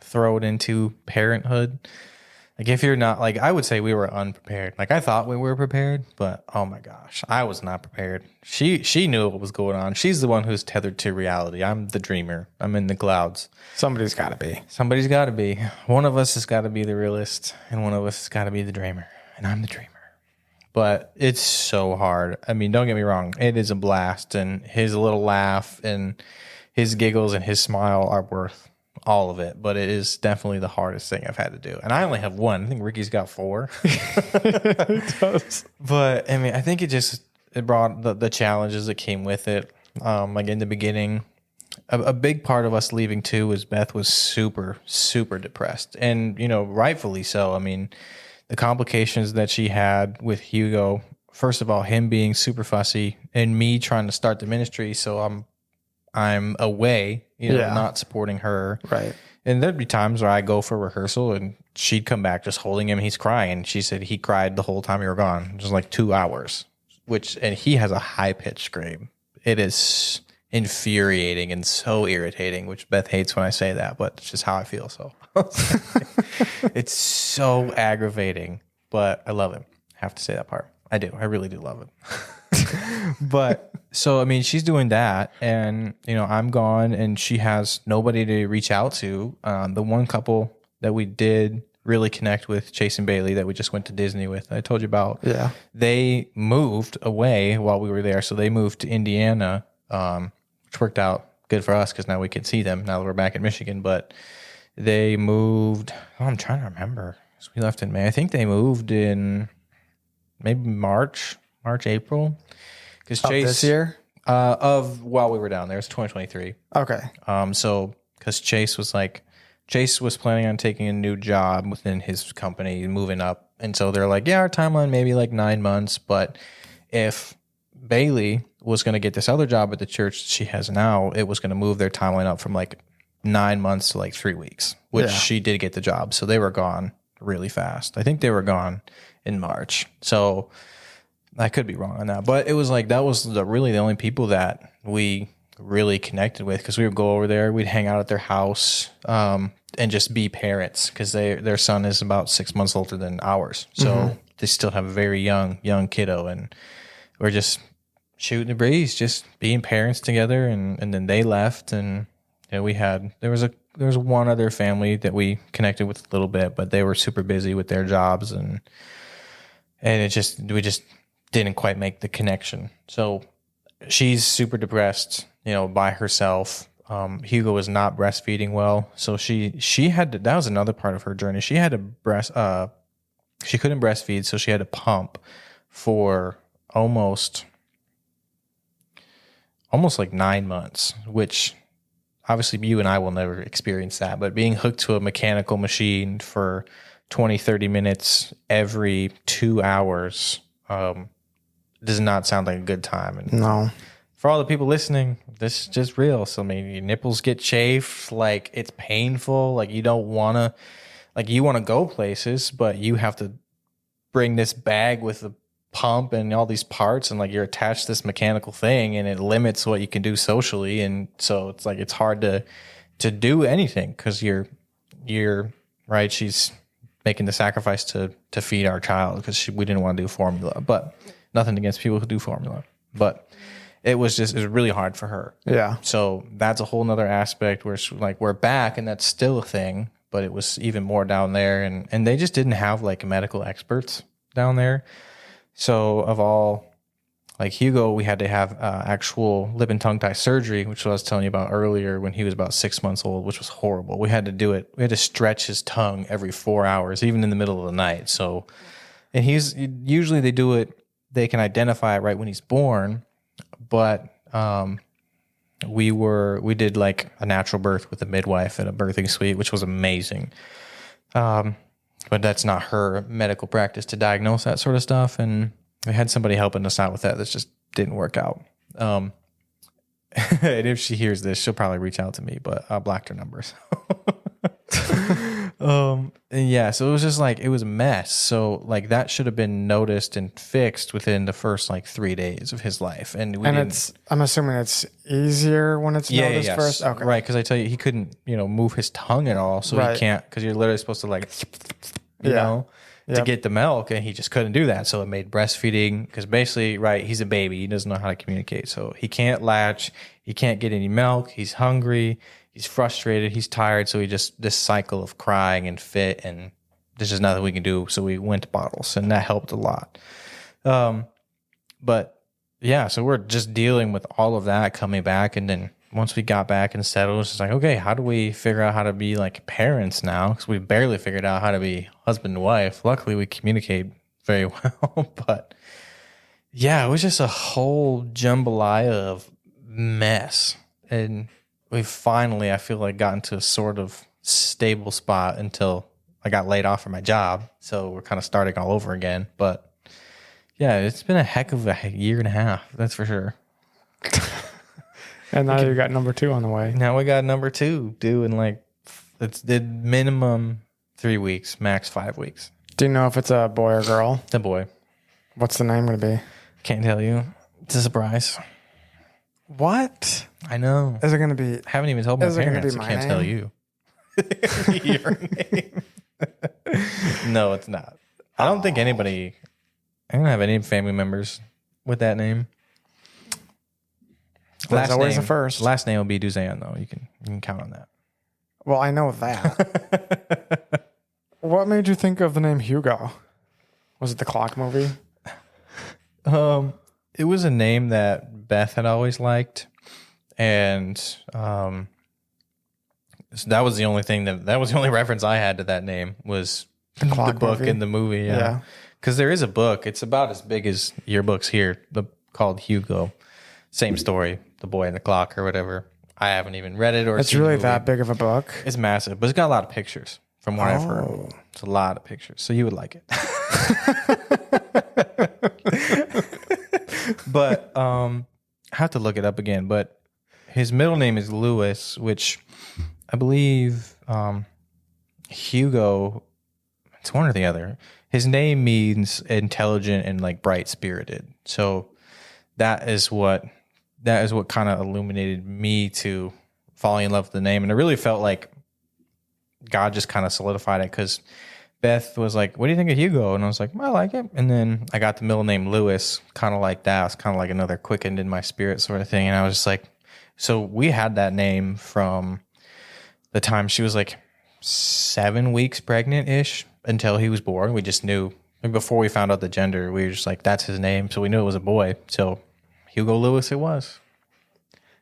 thrown into parenthood. Like if you're not, like I would say we were unprepared. Like I thought we were prepared, but oh my gosh, I was not prepared. She knew what was going on. She's the one who's tethered to reality. I'm the dreamer. I'm in the clouds. Somebody's got to be. Somebody's got to be. One of us has got to be the realist, and one of us has got to be the dreamer. And I'm the dreamer. But it's so hard. I mean, don't get me wrong. It is a blast, and his little laugh and his giggles and his smile are worth all of it, but it is definitely the hardest thing I've had to do. And I only have one. I think Ricky's got 4. It does. But I mean, I think it brought the challenges that came with it. Like in the beginning, a big part of us leaving too was Beth was super, super depressed. And, you know, rightfully so. I mean, the complications that she had with Hugo, first of all, him being super fussy and me trying to start the ministry. So I'm away, you know, not supporting her. Right. And there'd be times where I go for rehearsal and she'd come back just holding him. He's crying. She said he cried the whole time you were gone, just like 2 hours, and he has a high pitched scream. It is infuriating and so irritating, which Beth hates when I say that, but it's just how I feel. So it's so aggravating, but I love him. I have to say that part. I do. I really do love him. But so, I mean, she's doing that, and, you know, I'm gone, and she has nobody to reach out to. The one couple that we did really connect with, Chase and Bailey, that we just went to Disney with, I told you about. Yeah. They moved away while we were there. So they moved to Indiana, which worked out good for us because now we can see them now that we're back in Michigan. But They moved. Oh, I'm trying to remember. So we left in May. I think they moved in maybe March, April. Because Chase this year while we were down there, it's 2023. Okay. So because Chase was planning on taking a new job within his company, moving up, and so they're like, yeah, our timeline maybe like 9 months, but if Bailey was going to get this other job at the church she has now, it was going to move their timeline up from like 9 months to like 3 weeks, which she did get the job. So they were gone really fast. I think they were gone in March. So I could be wrong on that, but it was like, that was really the only people that we really connected with, because we would go over there, we'd hang out at their house, and just be parents, because their son is about 6 months older than ours. So they still have a very young kiddo, and we're just shooting the breeze, just being parents together. And then they left, and there was one other family that we connected with a little bit, but they were super busy with their jobs, and we just didn't quite make the connection. So she's super depressed, by herself. Hugo was not breastfeeding well, so she had to, that was another part of her journey. She had to she couldn't breastfeed, so she had to pump for almost like 9 months, which obviously you and I will never experience that, but being hooked to a mechanical machine for 20, 30 minutes every 2 hours does not sound like a good time. And No. for all the people listening, this is just real. So maybe your nipples get chafed, like it's painful, like you don't want to, like you want to go places, but you have to bring this bag with the pump and all these parts, and like you're attached to this mechanical thing, and it limits what you can do socially. And so it's like, it's hard to do anything, because you're right. She's making the sacrifice to feed our child, because we didn't want to do formula, but nothing against people who do formula, but it was really hard for her. Yeah. So that's a whole nother aspect where we're back, and that's still a thing, but it was even more down there. And they just didn't have like medical experts down there. So of all, like Hugo, we had to have actual lip and tongue tie surgery, which I was telling you about earlier, when he was about 6 months old, which was horrible. We had to do it. We had to stretch his tongue every 4 hours, even in the middle of the night. So, and usually they can identify it right when he's born. But we did like a natural birth with a midwife at a birthing suite, which was amazing. But that's not her medical practice to diagnose that sort of stuff. And we had somebody helping us out with that. That just didn't work out. And if she hears this, she'll probably reach out to me, but I blocked her numbers. And yeah, so it was just like, it was a mess. So like that should have been noticed and fixed within the first like 3 days of his life. And I'm assuming it's easier when it's noticed first. Okay. Right. Cause I tell you, he couldn't, move his tongue at all. So he can't, cause you're literally supposed to like, to get the milk, and he just couldn't do that. So it made breastfeeding, because basically, right, he's a baby. He doesn't know how to communicate. So he can't latch. He can't get any milk. He's hungry. He's frustrated. He's tired. So he just, this cycle of crying and fit, and there's just nothing we can do. So we went to bottles, and that helped a lot. But yeah, so we're just dealing with all of that coming back. And then once we got back and settled, it was just like, okay, how do we figure out how to be like parents now? Because we barely figured out how to be husband and wife. Luckily, we communicate very well. But yeah, it was just a whole jambalaya of mess. And we finally, I feel like, gotten to a sort of stable spot until I got laid off from my job. So we're kind of starting all over again. But yeah, it's been a heck of a year and a half. That's for sure. And now you got number 2 on the way. Now we got number 2 due in like, it's the minimum 3 weeks, max 5 weeks. Do you know if it's a boy or girl? It's a boy. What's the name going to be? Can't tell you. It's a surprise. What? I know. Is it going to be? Haven't even told my parents. I can't name? tell you. Your name. No, it's not. I don't think anybody. I don't have any family members with that name. That's always the first. Last name will be Duzan, though. You can count on that. Well, I know that. What made you think of the name Hugo? Was it the clock movie? It was a name that Beth had always liked, and So that was the only thing that was the only reference I had to that name was the book and the movie. Yeah. Because there is a book. It's about as big as your books here, called Hugo. Same story, the boy and the clock or whatever. I haven't even read it or it's seen really the that big of a book. It's massive, but it's got a lot of pictures from what I've heard. It's a lot of pictures, so you would like it. But I have to look it up again. But his middle name is Lewis, which I believe Hugo. It's one or the other. His name means intelligent and like bright spirited. So that is what kind of illuminated me to falling in love with the name. And it really felt like God just kind of solidified it because Beth was like, what do you think of Hugo? And I was like, I like it. And then I got the middle name Lewis, kind of like that. It's kind of like another quickened in my spirit sort of thing. And I was just like, so we had that name from the time she was like 7 weeks pregnant-ish until he was born. We just knew, before we found out the gender, we were just like, that's his name. So we knew it was a boy. So Hugo Lewis it was.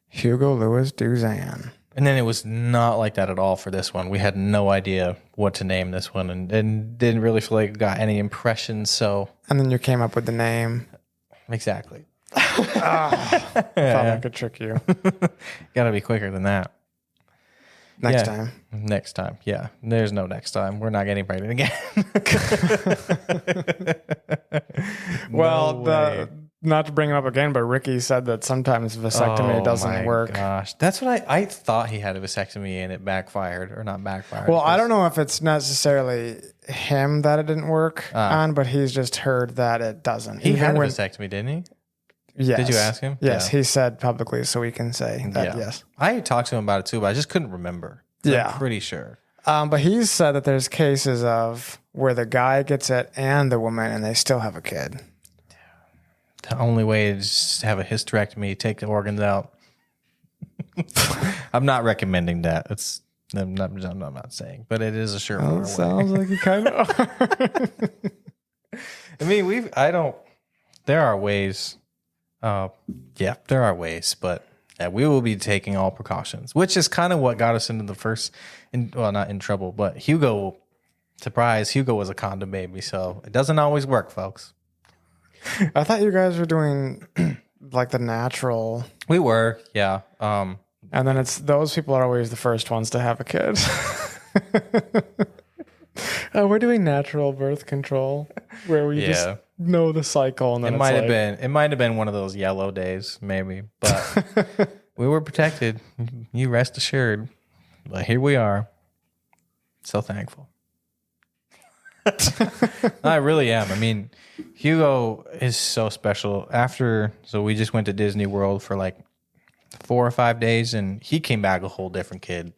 Hugo Lewis Duzan. And then it was not like that at all for this one. We had no idea what to name this one and didn't really feel like we got any impressions. So, and then you came up with the name. Exactly. Thought I could trick you. Got to be quicker than that. Next time. Next time. Yeah. There's no next time. We're not getting pregnant again. Well, not to bring it up again, but Ricky said that sometimes vasectomy doesn't work. Gosh, that's what I thought he had a vasectomy and it backfired or not backfired. Well, I don't know if it's necessarily him that it didn't work on, but he's just heard that it doesn't. He had a vasectomy, didn't he? Yes. Did you ask him? Yes, he said publicly, so we can say that yes. I talked to him about it too, but I just couldn't remember. I'm pretty sure. But he said that there's cases of where the guy gets it and the woman, and they still have a kid. The only way is just have a hysterectomy, take the organs out. I'm not recommending that. I'm not saying, but it is a surefire way. Sounds like you kind of are. I mean, there are ways. There are ways, but we will be taking all precautions, which is kind of what got us into the first, not in trouble, but Hugo was a condom baby, so it doesn't always work, folks. I thought you guys were doing like the natural. We were, yeah. And then those people are always the first ones to have a kid. We're doing natural birth control where we just know the cycle. And then it might have been one of those yellow days, maybe, but we were protected. You rest assured. But here we are. So thankful. I really am. I mean, Hugo is so special. So we just went to Disney World for like 4 or 5 days, and he came back a whole different kid.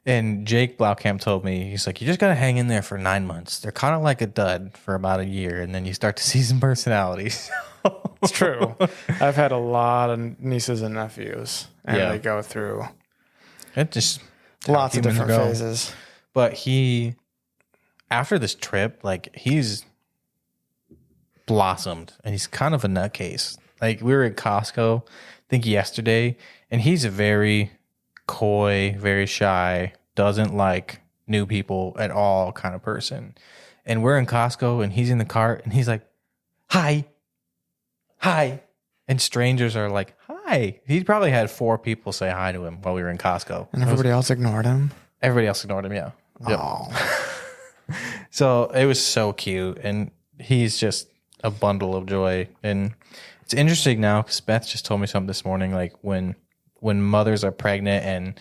And Jake Blaukamp told me, he's like, you just got to hang in there for 9 months. They're kind of like a dud for about a year, and then you start to see some personalities. It's true. I've had a lot of nieces and nephews, and they go through lots of different phases. But after this trip, he's blossomed, and he's kind of a nutcase. We were at Costco, I think yesterday, and he's a very coy, very shy, doesn't like new people at all kind of person. And we're in Costco, and he's in the cart, and he's like, hi. And strangers are like, hi. He probably had 4 people say hi to him while we were in Costco. And everybody else ignored him? Everybody else ignored him, yeah. Oh. Yep. So it was so cute, and he's just a bundle of joy. And it's interesting now because Beth just told me something this morning, when mothers are pregnant and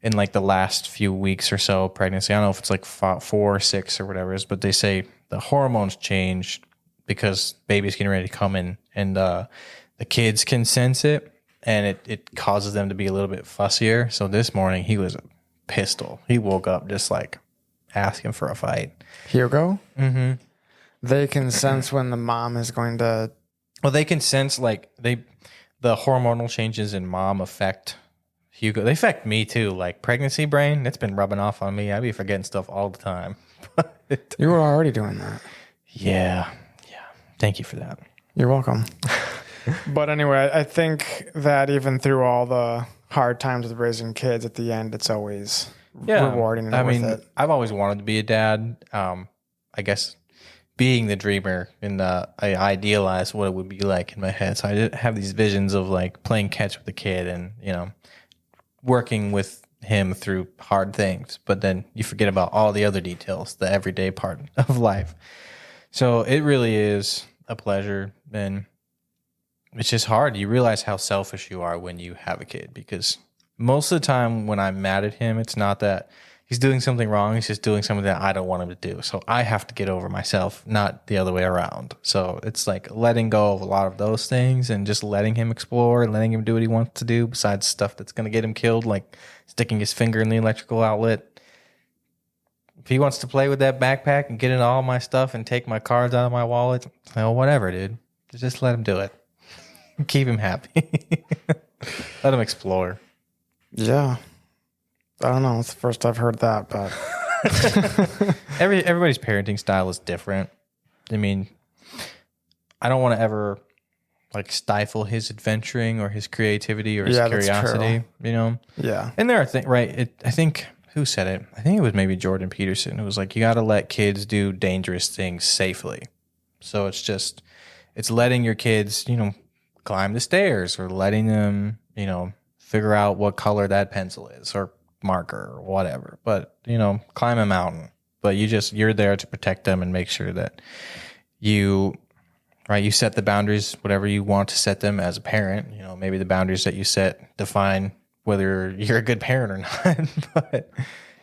in the last few weeks or so pregnancy, I don't know if it's 4 or 6 or whatever it is, but they say the hormones change because baby's getting ready to come in, and the kids can sense it, and it causes them to be a little bit fussier. So this morning he was a pistol. He woke up just asking for a fight. Hugo? Mm-hmm. They can sense when the mom is going to... Well, they can sense the hormonal changes in mom affect Hugo. They affect me too. Pregnancy brain, it's been rubbing off on me. I be forgetting stuff all the time. You were already doing that. Yeah. Thank you for that. You're welcome. But anyway, I think that even through all the hard times with raising kids, at the end, it's always rewarding and worth it. I've always wanted to be a dad. I guess being the dreamer, and I idealized what it would be like in my head. So I did have these visions of like playing catch with a kid and, you know, working with him through hard things. But then you forget about all the other details, the everyday part of life. So it really is a pleasure. And it's just hard. You realize how selfish you are when you have a kid, because most of the time when I'm mad at him, it's not that he's doing something wrong. He's just doing something that I don't want him to do. So I have to get over myself, not the other way around. So it's like letting go of a lot of those things and just letting him explore and letting him do what he wants to do besides stuff that's going to get him killed, like sticking his finger in the electrical outlet. If he wants to play with that backpack and get in all my stuff and take my cards out of my wallet, well, whatever, dude. Just let him do it. Keep him happy. Let him explore. Yeah. I don't know. It's the first I've heard that, but everybody's parenting style is different. I mean, I don't want to ever like stifle his adventuring or his creativity or his curiosity, you know? Yeah. And there are things, right? I think, who said it? I think it was maybe Jordan Peterson. It was like, you got to let kids do dangerous things safely. So it's letting your kids, you know, climb the stairs, or letting them, you know, figure out what color that pencil is or marker or whatever. But, you know, climb a mountain. But you're there to protect them and make sure that you set the boundaries, whatever you want to set them as a parent. You know, maybe the boundaries that you set define whether you're a good parent or not. But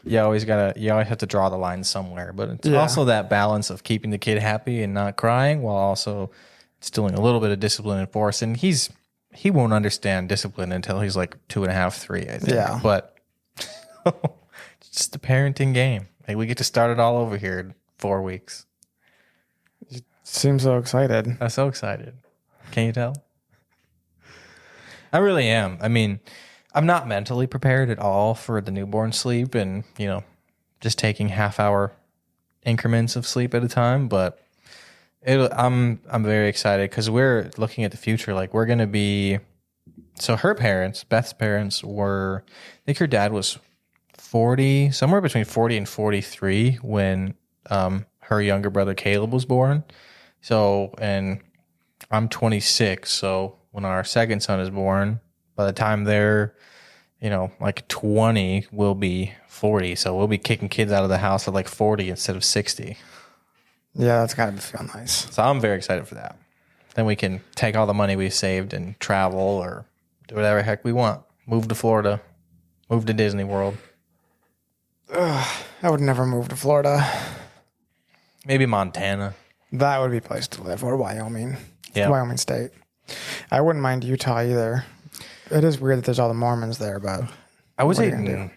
you always have to draw the line somewhere. But it's also that balance of keeping the kid happy and not crying, while also instilling a little bit of discipline and force. And he won't understand discipline until he's like 2.5, 3, I think. Yeah. But it's just a parenting game. Like, we get to start it all over here in 4 weeks. You seem so excited. I'm so excited. Can you tell? I really am. I mean, I'm not mentally prepared at all for the newborn sleep and, you know, just taking half-hour increments of sleep at a time. But I'm very excited because we're looking at the future. Like, we're going to be, so her parents, Beth's parents, were, I think her dad was 40, somewhere between 40 and 43 when her younger brother Caleb was born. So, and I'm 26. So when our second son is born, by the time they're, you know, like 20, we'll be 40. So we'll be kicking kids out of the house at like 40 instead of 60. Yeah, that's got to feel nice. So I'm very excited for that. Then we can take all the money we've saved and travel or do whatever the heck we want. Move to Florida. Move to Disney World. I would never move to Florida. Maybe Montana. That would be a place to live. Or Wyoming. Yeah. Wyoming State. I wouldn't mind Utah either. It is weird that there's all the Mormons there, but I would say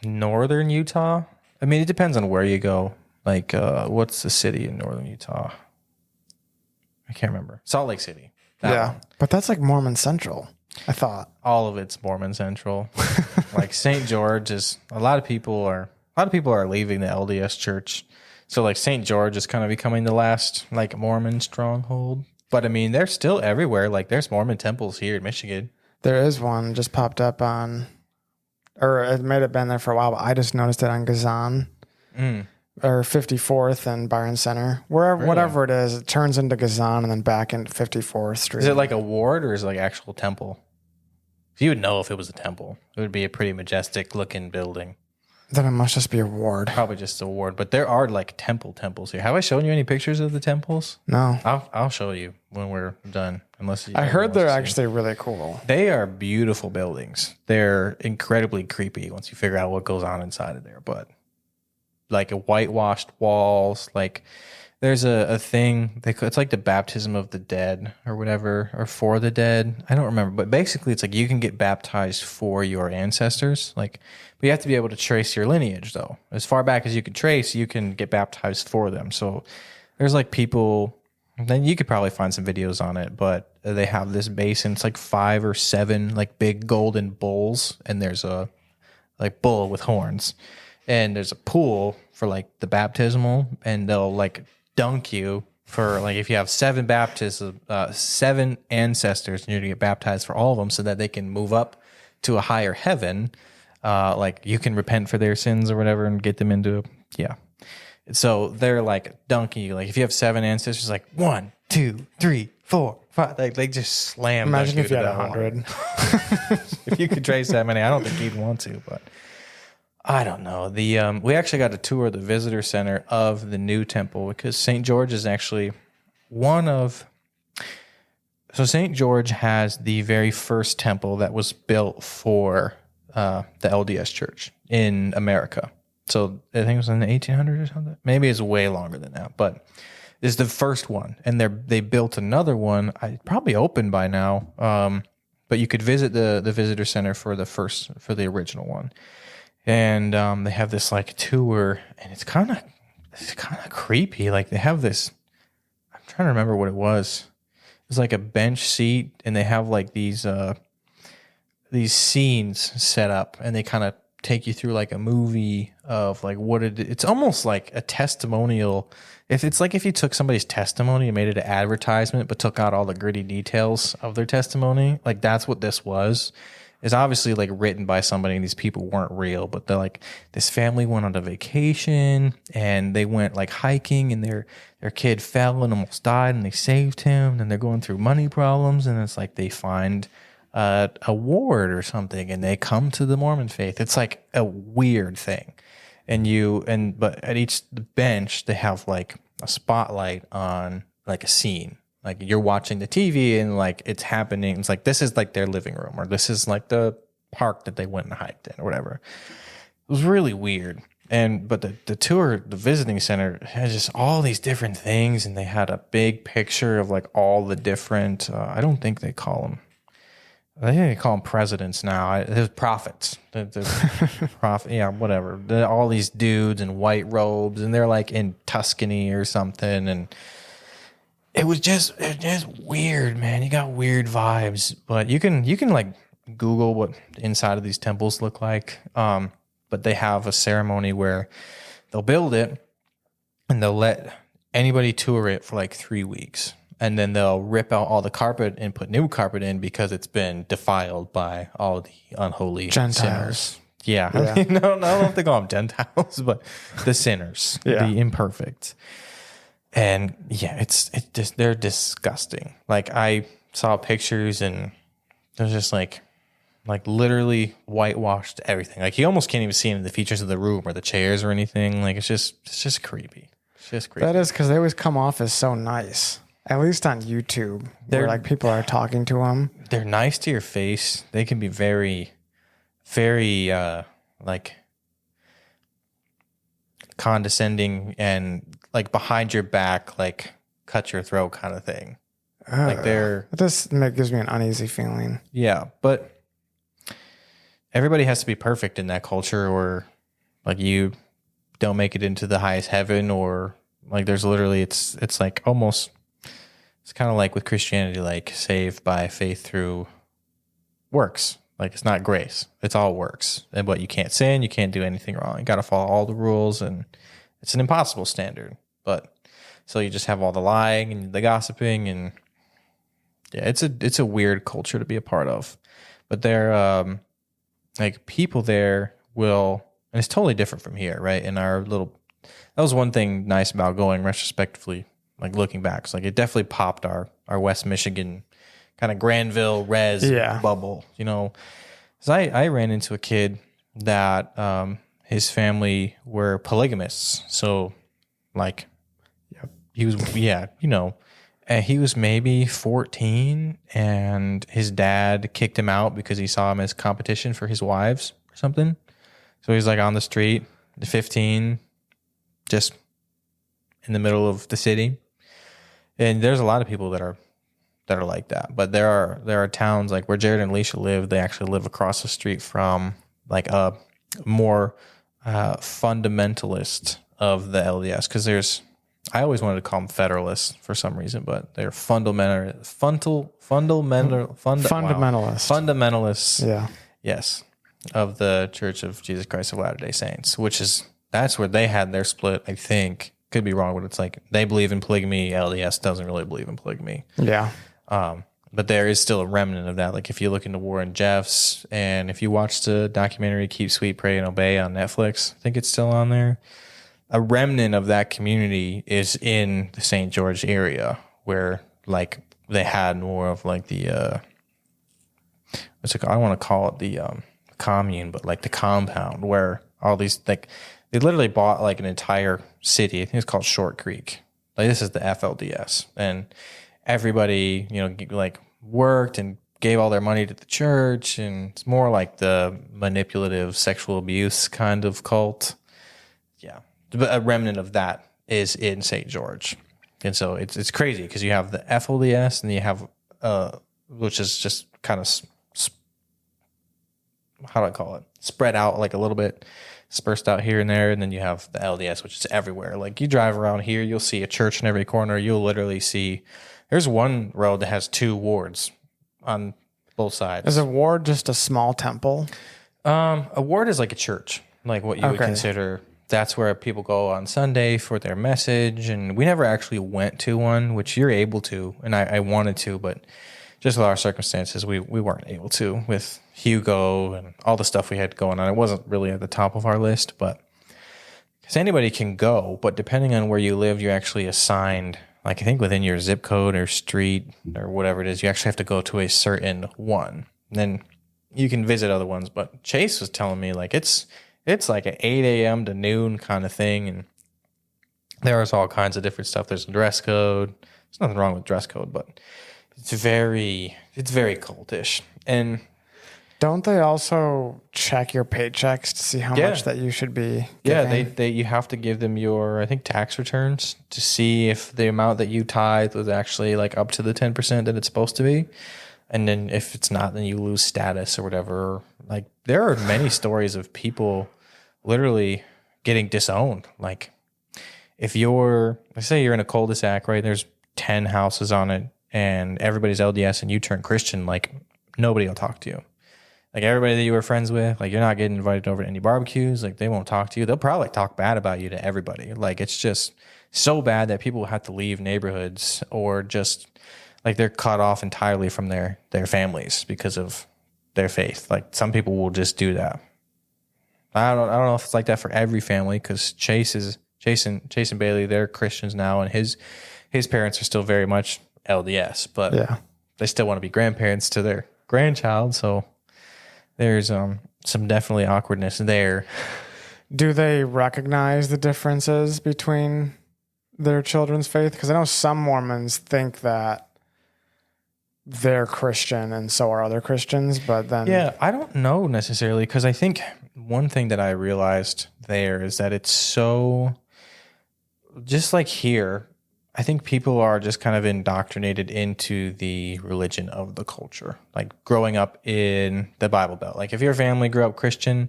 northern Utah. I mean, it depends on where you go. Like, what's the city in northern Utah? I can't remember. Salt Lake City. Yeah, one. But that's like Mormon Central, I thought. All of it's Mormon Central. Like St. George is, a lot of people are leaving the LDS church. So like St. George is kind of becoming the last like Mormon stronghold. But I mean, they're still everywhere. Like, there's Mormon temples here in Michigan. There is one just popped up on, or it may have been there for a while, but I just noticed it on Duzan. Or 54th and Byron Center. Whatever it is, it turns into Duzan and then back into 54th Street. Is it like a ward or is it like actual temple? You would know if it was a temple. It would be a pretty majestic looking building. Then it must just be a ward. Probably just a ward. But there are like temples here. Have I shown you any pictures of the temples? No. I'll show you when we're done. I heard they're actually really cool. They are beautiful buildings. They're incredibly creepy once you figure out what goes on inside of there. But like whitewashed walls, like there's a thing, it's like the baptism of the dead or whatever, or for the dead. I don't remember, but basically it's like you can get baptized for your ancestors. Like, but you have to be able to trace your lineage though. As far back as you can trace, you can get baptized for them. So there's like people, then you could probably find some videos on it, but they have this basin. It's like 5 or 7 like big golden bowls, and there's a like bull with horns. And there's a pool for like the baptismal, and they'll like dunk you for like if you have 7 ancestors, and you're gonna get baptized for all of them, so that they can move up to a higher heaven, like you can repent for their sins or whatever and get them into so they're like donkey. Like if you have 7 ancestors, like 1, 2, 3, 4, 5, like they just slam. Imagine if you had 100. If you could trace that many, I don't think you'd want to, but I don't know. We actually got to tour the visitor center of the new temple because St. George is actually so St. George has the very first temple that was built for the LDS Church in America. So I think it was in the 1800s or something. Maybe it's way longer than that, but it's the first one. And they built another one. Probably open by now. But you could visit the visitor center for the original one. And they have this like tour, and it's kind of creepy. Like they have this. I'm trying to remember what it was. It's like a bench seat, and they have like these scenes set up, and they kind of take you through like a movie of like it's almost like a testimonial. If you took somebody's testimony and made it an advertisement, but took out all the gritty details of their testimony, like that's what this was. It's obviously like written by somebody, and these people weren't real, but they're like, this family went on a vacation and they went like hiking, and their kid fell and almost died, and they saved him, and they're going through money problems, and it's like they find a ward or something, and they come to the Mormon faith. It's like a weird thing. But at each bench they have like a spotlight on like a scene. Like you're watching the TV and like it's happening. It's like this is like their living room, or this is like the park that they went and hiked in or whatever. It was really weird. But the tour, the visiting center has just all these different things, and they had a big picture of like all the different I think they call them presidents now. There's prophets. Whatever. All these dudes in white robes, and they're like in Tuscany or something, and it was just weird, man. You got weird vibes, but you can like Google what the inside of these temples look like. But they have a ceremony where they'll build it, and they'll let anybody tour it for like 3 weeks. And then they'll rip out all the carpet and put new carpet in because it's been defiled by all the unholy Gentiles. Sinners. Yeah. I mean, no, I don't know if they call them Gentiles, but the sinners, the imperfect. And yeah, they're disgusting. Like I saw pictures, and there's just like literally whitewashed everything. Like you almost can't even see any of the features of the room or the chairs or anything. Like it's just creepy. It's just creepy. That is because they always come off as so nice. At least on YouTube, where like people are talking to them. They're nice to your face. They can be very, very like condescending and like behind your back, like cut your throat kind of thing. Like this gives me an uneasy feeling. Yeah, but everybody has to be perfect in that culture, or like you don't make it into the highest heaven, or like there's literally it's like almost. It's kind of like with Christianity, like saved by faith through works. Like it's not grace. It's all works. But you can't sin. You can't do anything wrong. You got to follow all the rules, and it's an impossible standard. But so you just have all the lying and the gossiping, and yeah, it's a weird culture to be a part of. But they're like people there will, and it's totally different from here, right? In our little, that was one thing nice about going retrospectively. Like looking back, so like it definitely popped our West Michigan kind of Granville res bubble, you know. So I ran into a kid that his family were polygamists. So like he was and he was maybe 14, and his dad kicked him out because he saw him as competition for his wives or something. So he's like on the street, 15, just in the middle of the city. And there's a lot of people that are like that, but there are towns like where Jared and Alicia live. They actually live across the street from like a more fundamentalist of the LDS, because I always wanted to call them federalists for some reason, but they're fundamentalists. Yeah. Yes, of the Church of Jesus Christ of Latter-day Saints, that's where they had their split, I think. Could be wrong, but it's like they believe in polygamy. LDS doesn't really believe in polygamy. Yeah. But there is still a remnant of that. Like if you look into Warren Jeffs, and if you watch the documentary Keep Sweet, Pray, and Obey on Netflix, I think it's still on there. A remnant of that community is in the St. George area, where like they had more of like the what's it called? I want to call it the commune, but like the compound where all these, like, they literally bought like an entire city. I think it's called Short Creek. Like this is the FLDS, and everybody, like worked and gave all their money to the church, and it's more like the manipulative sexual abuse kind of cult. Yeah. But a remnant of that is in St. George. And so it's crazy because you have the FLDS and you have, which is just kind of, how do I call it? Spread out like a little bit, dispersed out here and there. And then you have the LDS, which is everywhere. Like you drive around here, you'll see a church in every corner. You'll literally see, there's one road that has 2 wards on both sides. Is a ward just a small temple? A ward is like a church, like what you would consider. That's where people go on Sunday for their message. And we never actually went to one, which you're able to. And I wanted to, but just with our circumstances, we weren't able to with Hugo and all the stuff we had going on. It wasn't really at the top of our list, but because anybody can go, but depending on where you live, you're actually assigned, like I think within your zip code or street or whatever it is, you actually have to go to a certain one. And then you can visit other ones. But Chase was telling me like it's like an 8 a.m. to noon kind of thing. And there's all kinds of different stuff. There's a dress code. There's nothing wrong with dress code, but it's very cultish. And don't they also check your paychecks to see how much that you should be giving? Yeah, you have to give them your, I think, tax returns to see if the amount that you tithe was actually like up to the 10% that it's supposed to be. And then if it's not, then you lose status or whatever. Like there are many stories of people literally getting disowned. Like if let's say you're in a cul-de-sac, right? There's 10 houses on it and everybody's LDS and you turn Christian, like nobody will talk to you. Like everybody that you were friends with, like you're not getting invited over to any barbecues. Like they won't talk to you. They'll probably talk bad about you to everybody. Like it's just so bad that people have to leave neighborhoods or just like they're cut off entirely from their families because of their faith. Like some people will just do that. I don't know if it's like that for every family because Chase and Bailey, they're Christians now, and his parents are still very much LDS, but they still want to be grandparents to their grandchild. So there's some definitely awkwardness there. Do they recognize the differences between their children's faith? Because I know some Mormons think that they're Christian and so are other Christians, but then... Yeah, I don't know necessarily, because I think one thing that I realized there is that it's so... Just like here, I think people are just kind of indoctrinated into the religion of the culture. Like growing up in the Bible Belt. Like if your family grew up Christian,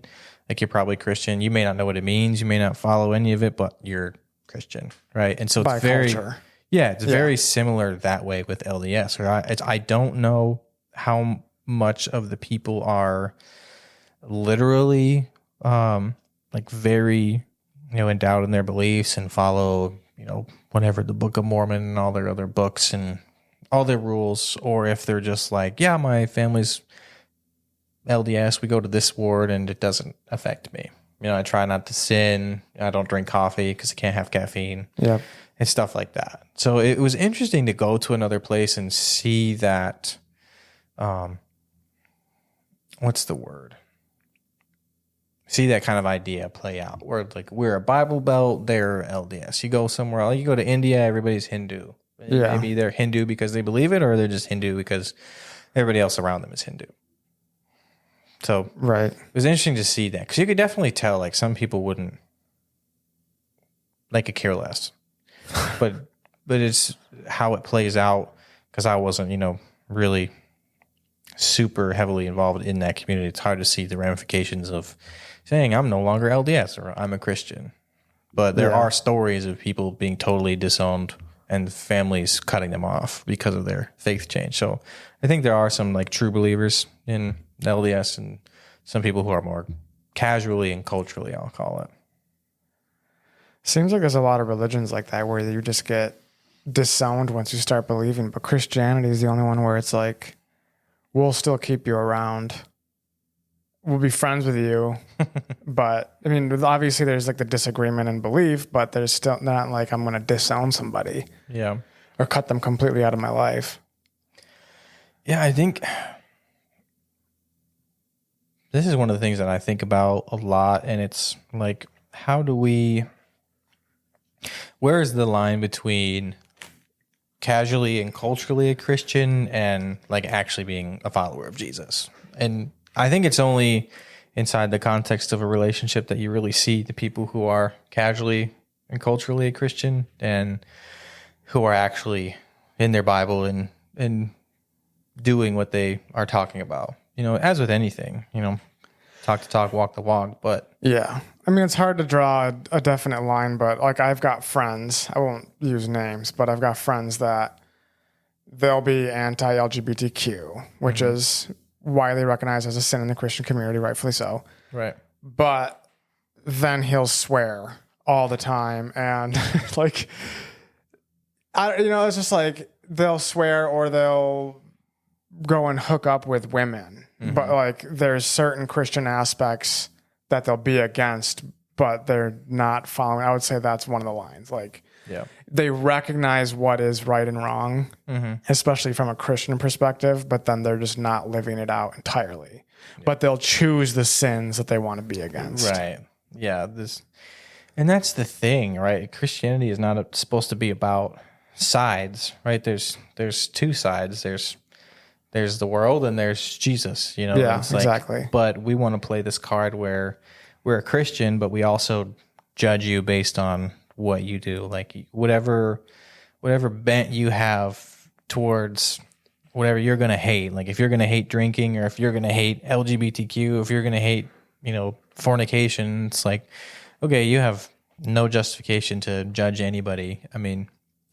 like you're probably Christian. You may not know what it means. You may not follow any of it, but you're Christian, right? And so it's by culture. Yeah, it's very similar that way with LDS. Or I don't know how much of the people are literally like very, endowed in their beliefs and follow, whatever the Book of Mormon and all their other books and all their rules, or if they're just like, yeah, my family's LDS, we go to this ward and it doesn't affect me. I try not to sin. I don't drink coffee because I can't have caffeine. Yeah. And stuff like that. So it was interesting to go to another place and see that, what's the word? See that kind of idea play out where like we're a Bible Belt, they're LDS. You go somewhere else, you go to India, everybody's Hindu. Yeah. Maybe they're Hindu because they believe it, or they're just Hindu because everybody else around them is Hindu. So right. It was interesting to see that because you could definitely tell like some people wouldn't like a care less. But it's how it plays out because I wasn't, really super heavily involved in that community. It's hard to see the ramifications of saying I'm no longer LDS or I'm a Christian. But there are stories of people being totally disowned and families cutting them off because of their faith change. So I think there are some like true believers in LDS and some people who are more casually and culturally, I'll call it. Seems like there's a lot of religions like that where you just get disowned once you start believing. But Christianity is the only one where it's like, we'll still keep you around. We'll be friends with you. But I mean, obviously there's like the disagreement in belief, but there's still not like I'm going to disown somebody. Yeah. Or cut them completely out of my life. Yeah, I think this is one of the things that I think about a lot, and it's like, where is the line between casually and culturally a Christian and like actually being a follower of Jesus? And I think it's only inside the context of a relationship that you really see the people who are casually and culturally a Christian and who are actually in their Bible and doing what they are talking about. You know, as with anything, you know, talk the talk, walk the walk, but... Yeah. I mean, it's hard to draw a definite line, but like I've got friends, I won't use names, but I've got friends that they'll be anti-LGBTQ, which is widely recognized as a sin in the Christian community, rightfully so. Right. But then he'll swear all the time. And like, it's just like they'll swear or they'll go and hook up with women. But like there's certain Christian aspects that they'll be against, but they're not following. I would say that's one of the lines. Like, they recognize what is right and wrong, especially from a Christian perspective, but then they're just not living it out entirely. Yeah. But they'll choose the sins that they want to be against. Right. Yeah. And that's the thing, right? Christianity is not supposed to be about sides, right? There's two sides. There's the world and there's Jesus, you know? Yeah, it's like, exactly. But we want to play this card where we're a Christian, but we also judge you based on what you do. Like whatever bent you have towards whatever you're going to hate. Like if you're going to hate drinking or if you're going to hate LGBTQ, if you're going to hate, fornication, it's like, okay, you have no justification to judge anybody. I mean,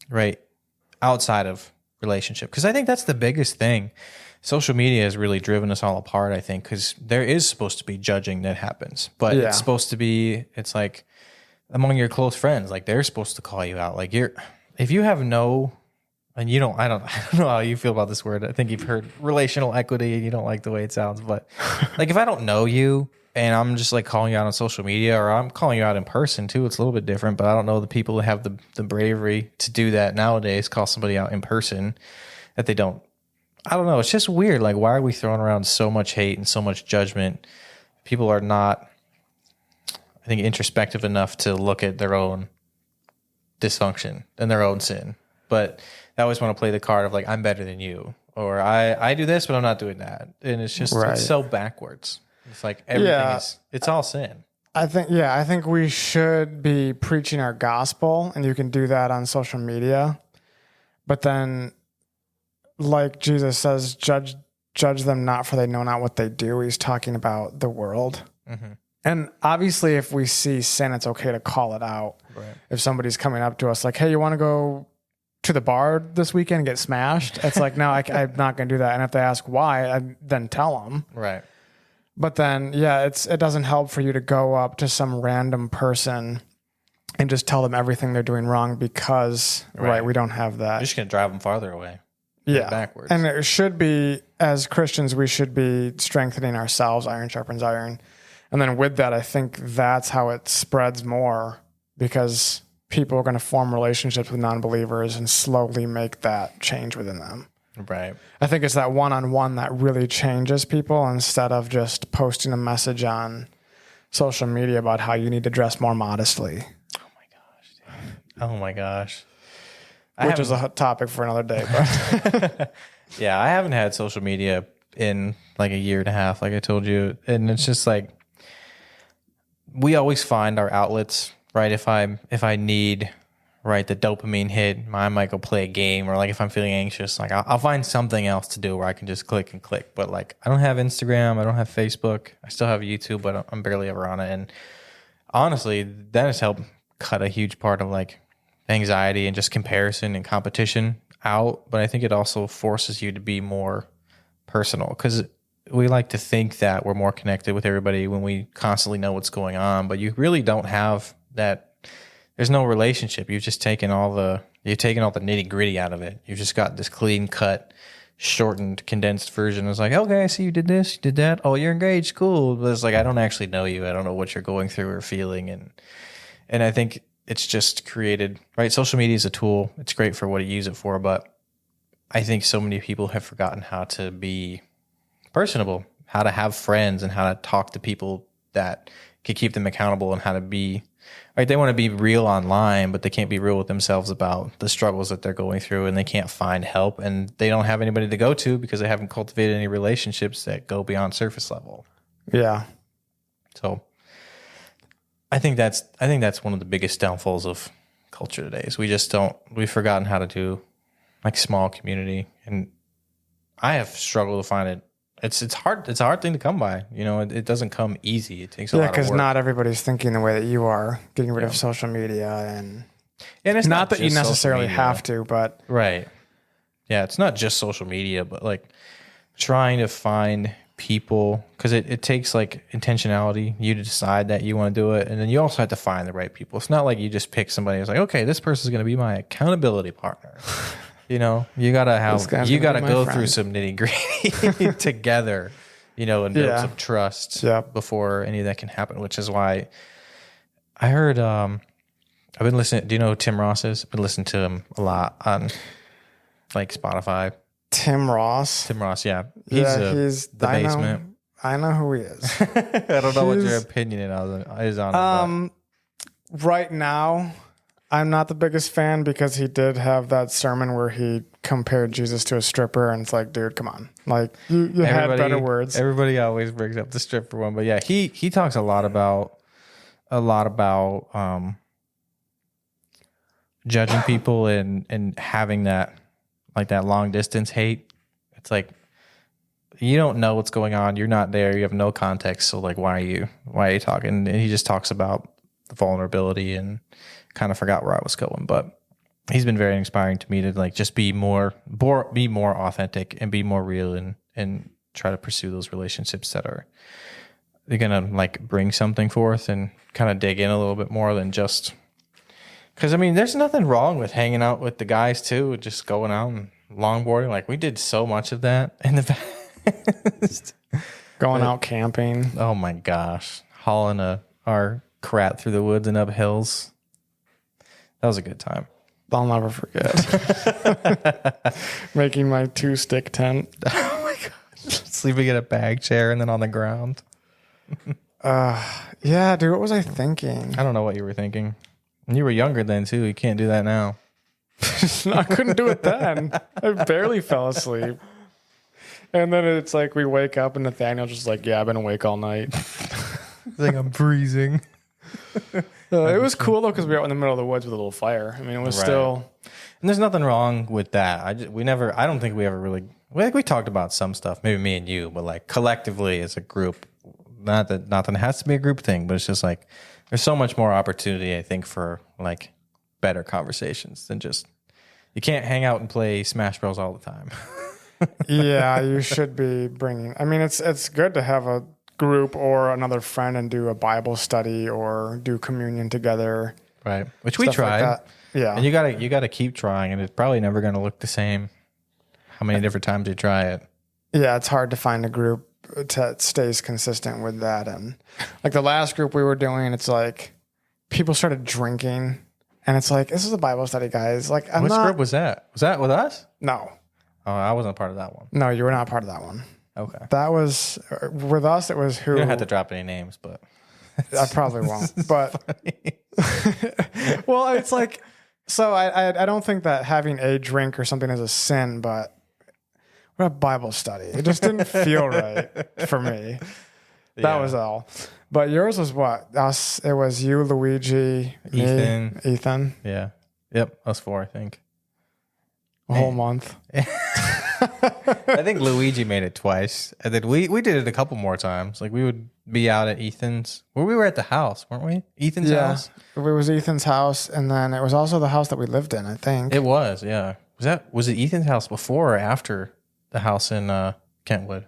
right outside of relationship, because I think that's the biggest thing. Social media has really driven us all apart, I think, because there is supposed to be judging that happens, but it's supposed to be, it's like among your close friends, like they're supposed to call you out. Like if you have no, and you don't, I don't know how you feel about this word. I think you've heard relational equity and you don't like the way it sounds, but like if I don't know you and I'm just like calling you out on social media, or I'm calling you out in person too, it's a little bit different, but I don't know the people who have the bravery to do that nowadays, call somebody out in person, that they don't. I don't know. It's just weird. Like, why are we throwing around so much hate and so much judgment? People are not, I think, introspective enough to look at their own dysfunction and their own sin. But they always want to play the card of like, I'm better than you, or I do this, but I'm not doing that. And it's just it's so backwards. It's like everything it's all sin. I think we should be preaching our gospel, and you can do that on social media. But then, like Jesus says, judge them not, for they know not what they do. He's talking about the world. And obviously, if we see sin, it's okay to call it out. Right. If somebody's coming up to us like, hey, you want to go to the bar this weekend and get smashed? It's like, no, I'm not going to do that. And if they ask why, then tell them. Right. But then, it doesn't help for you to go up to some random person and just tell them everything they're doing wrong because, we don't have that. You're just going to drive them farther away. Yeah. Backwards. And it should be, as Christians, we should be strengthening ourselves. Iron sharpens iron. And then with that, I think that's how it spreads more, because people are going to form relationships with non-believers and slowly make that change within them. Right. I think it's that one-on-one that really changes people, instead of just posting a message on social media about how you need to dress more modestly. Oh my gosh, dude. Oh my gosh. Which is a topic for another day. But yeah, I haven't had social media in like a year and a half, like I told you. And it's just like, we always find our outlets, right? If I need, right, the dopamine hit, I might go play a game, or like if I'm feeling anxious, like I'll find something else to do where I can just click and click. But like, I don't have Instagram, I don't have Facebook, I still have YouTube, but I'm barely ever on it. And honestly, that has helped cut a huge part of like anxiety and just comparison and competition out. But I think it also forces you to be more personal, because we like to think that we're more connected with everybody when we constantly know what's going on, but you really don't have that. there's no relationship. You've just taken all the nitty gritty out of it. You've just got this clean cut, shortened, condensed version. It's like, okay, I see you did this, you did that. Oh, you're engaged, cool. But it's like, I don't actually know you. I don't know what you're going through or feeling, and I think it's just created, right? Social media is a tool. It's great for what you use it for, but I think so many people have forgotten how to be personable, how to have friends, and how to talk to people that can keep them accountable, and how to be, right? They want to be real online, but they can't be real with themselves about the struggles that they're going through, and they can't find help, and they don't have anybody to go to because they haven't cultivated any relationships that go beyond surface level. Yeah. So I think that's one of the biggest downfalls of culture today is we've forgotten how to do like small community, and I have struggled to find it. It's hard. It's a hard thing to come by. You know, it doesn't come easy. It takes a lot of work. Yeah, because not everybody's thinking the way that you are, getting rid of social media, and it's not that you necessarily have to, but right. Yeah, it's not just social media, but like trying to find people, because it takes like intentionality, you to decide that you want to do it, and then you also have to find the right people. It's not like you just pick somebody who's like, okay, this person's going to be my accountability partner. You know, you gotta go through some nitty gritty together, you know, and build some trust before any of that can happen. Which is why I heard I've been listening. Do you know who Tim Ross is? I've been listening to him a lot on like Spotify. Tim Ross, yeah, he's the basement. I know who he is. I don't know what your opinion is on it. Right now, I'm not the biggest fan because he did have that sermon where he compared Jesus to a stripper, and it's like, dude, come on. Like, you had better words. Everybody always brings up the stripper one, but yeah, he talks a lot about judging people and having that, like, that long distance hate. It's like, you don't know what's going on. You're not there. You have no context. So like, why are you talking? And he just talks about the vulnerability, and kind of forgot where I was going, but he's been very inspiring to me to like just be more authentic and be more real, and try to pursue those relationships that are, they're going to like bring something forth, and kind of dig in a little bit more than just, because I mean, there's nothing wrong with hanging out with the guys too, just going out and longboarding. Like, we did so much of that in the past. Going out camping. Oh my gosh. Hauling our crap through the woods and up hills. That was a good time. I'll never forget. Making my 2-stick tent. Oh my god. Sleeping in a bag chair and then on the ground. Yeah, dude, what was I thinking? I don't know what you were thinking. And you were younger then too. You can't do that now. I couldn't do it then. I barely fell asleep. And then it's like we wake up and Nathaniel's just like, yeah, I've been awake all night. It's like I'm freezing. It was cool though, because we were out in the middle of the woods with a little fire. I mean, it was still. And there's nothing wrong with that. I don't think we ever really. We talked about some stuff, maybe me and you, but like collectively as a group, not that it has to be a group thing, but it's just like there's so much more opportunity, I think, for like better conversations than just, you can't hang out and play Smash Bros all the time. Yeah, you should be bringing. I mean, it's good to have a group or another friend and do a Bible study or do communion together, right? Which we tried. Like, yeah, and you gotta keep trying, and it's probably never going to look the same how many different times you try it. Yeah, it's hard to find a group that stays consistent with that. And like the last group we were doing, it's like people started drinking, and it's like, this is a Bible study, guys. Like, which group was that? Was that with us? No. Oh, I wasn't a part of that one. No, you were not part of that one. Okay. That was with us. It was who? You don't have to drop any names, but I probably won't. But well, it's like, so I don't think that having a drink or something is a sin, but what a Bible study. It just didn't feel right for me. That was all. But yours was what? Us. It was you, Luigi, Ethan. Yeah. Yep. Us 4, I think. A whole month. I think Luigi made it twice. And then we did it a couple more times. Like, we would be out at Ethan's. Well, we were at the house, weren't we? Ethan's house? It was Ethan's house, and then it was also the house that we lived in, I think. It was, yeah. Was it Ethan's house before or after the house in Kentwood?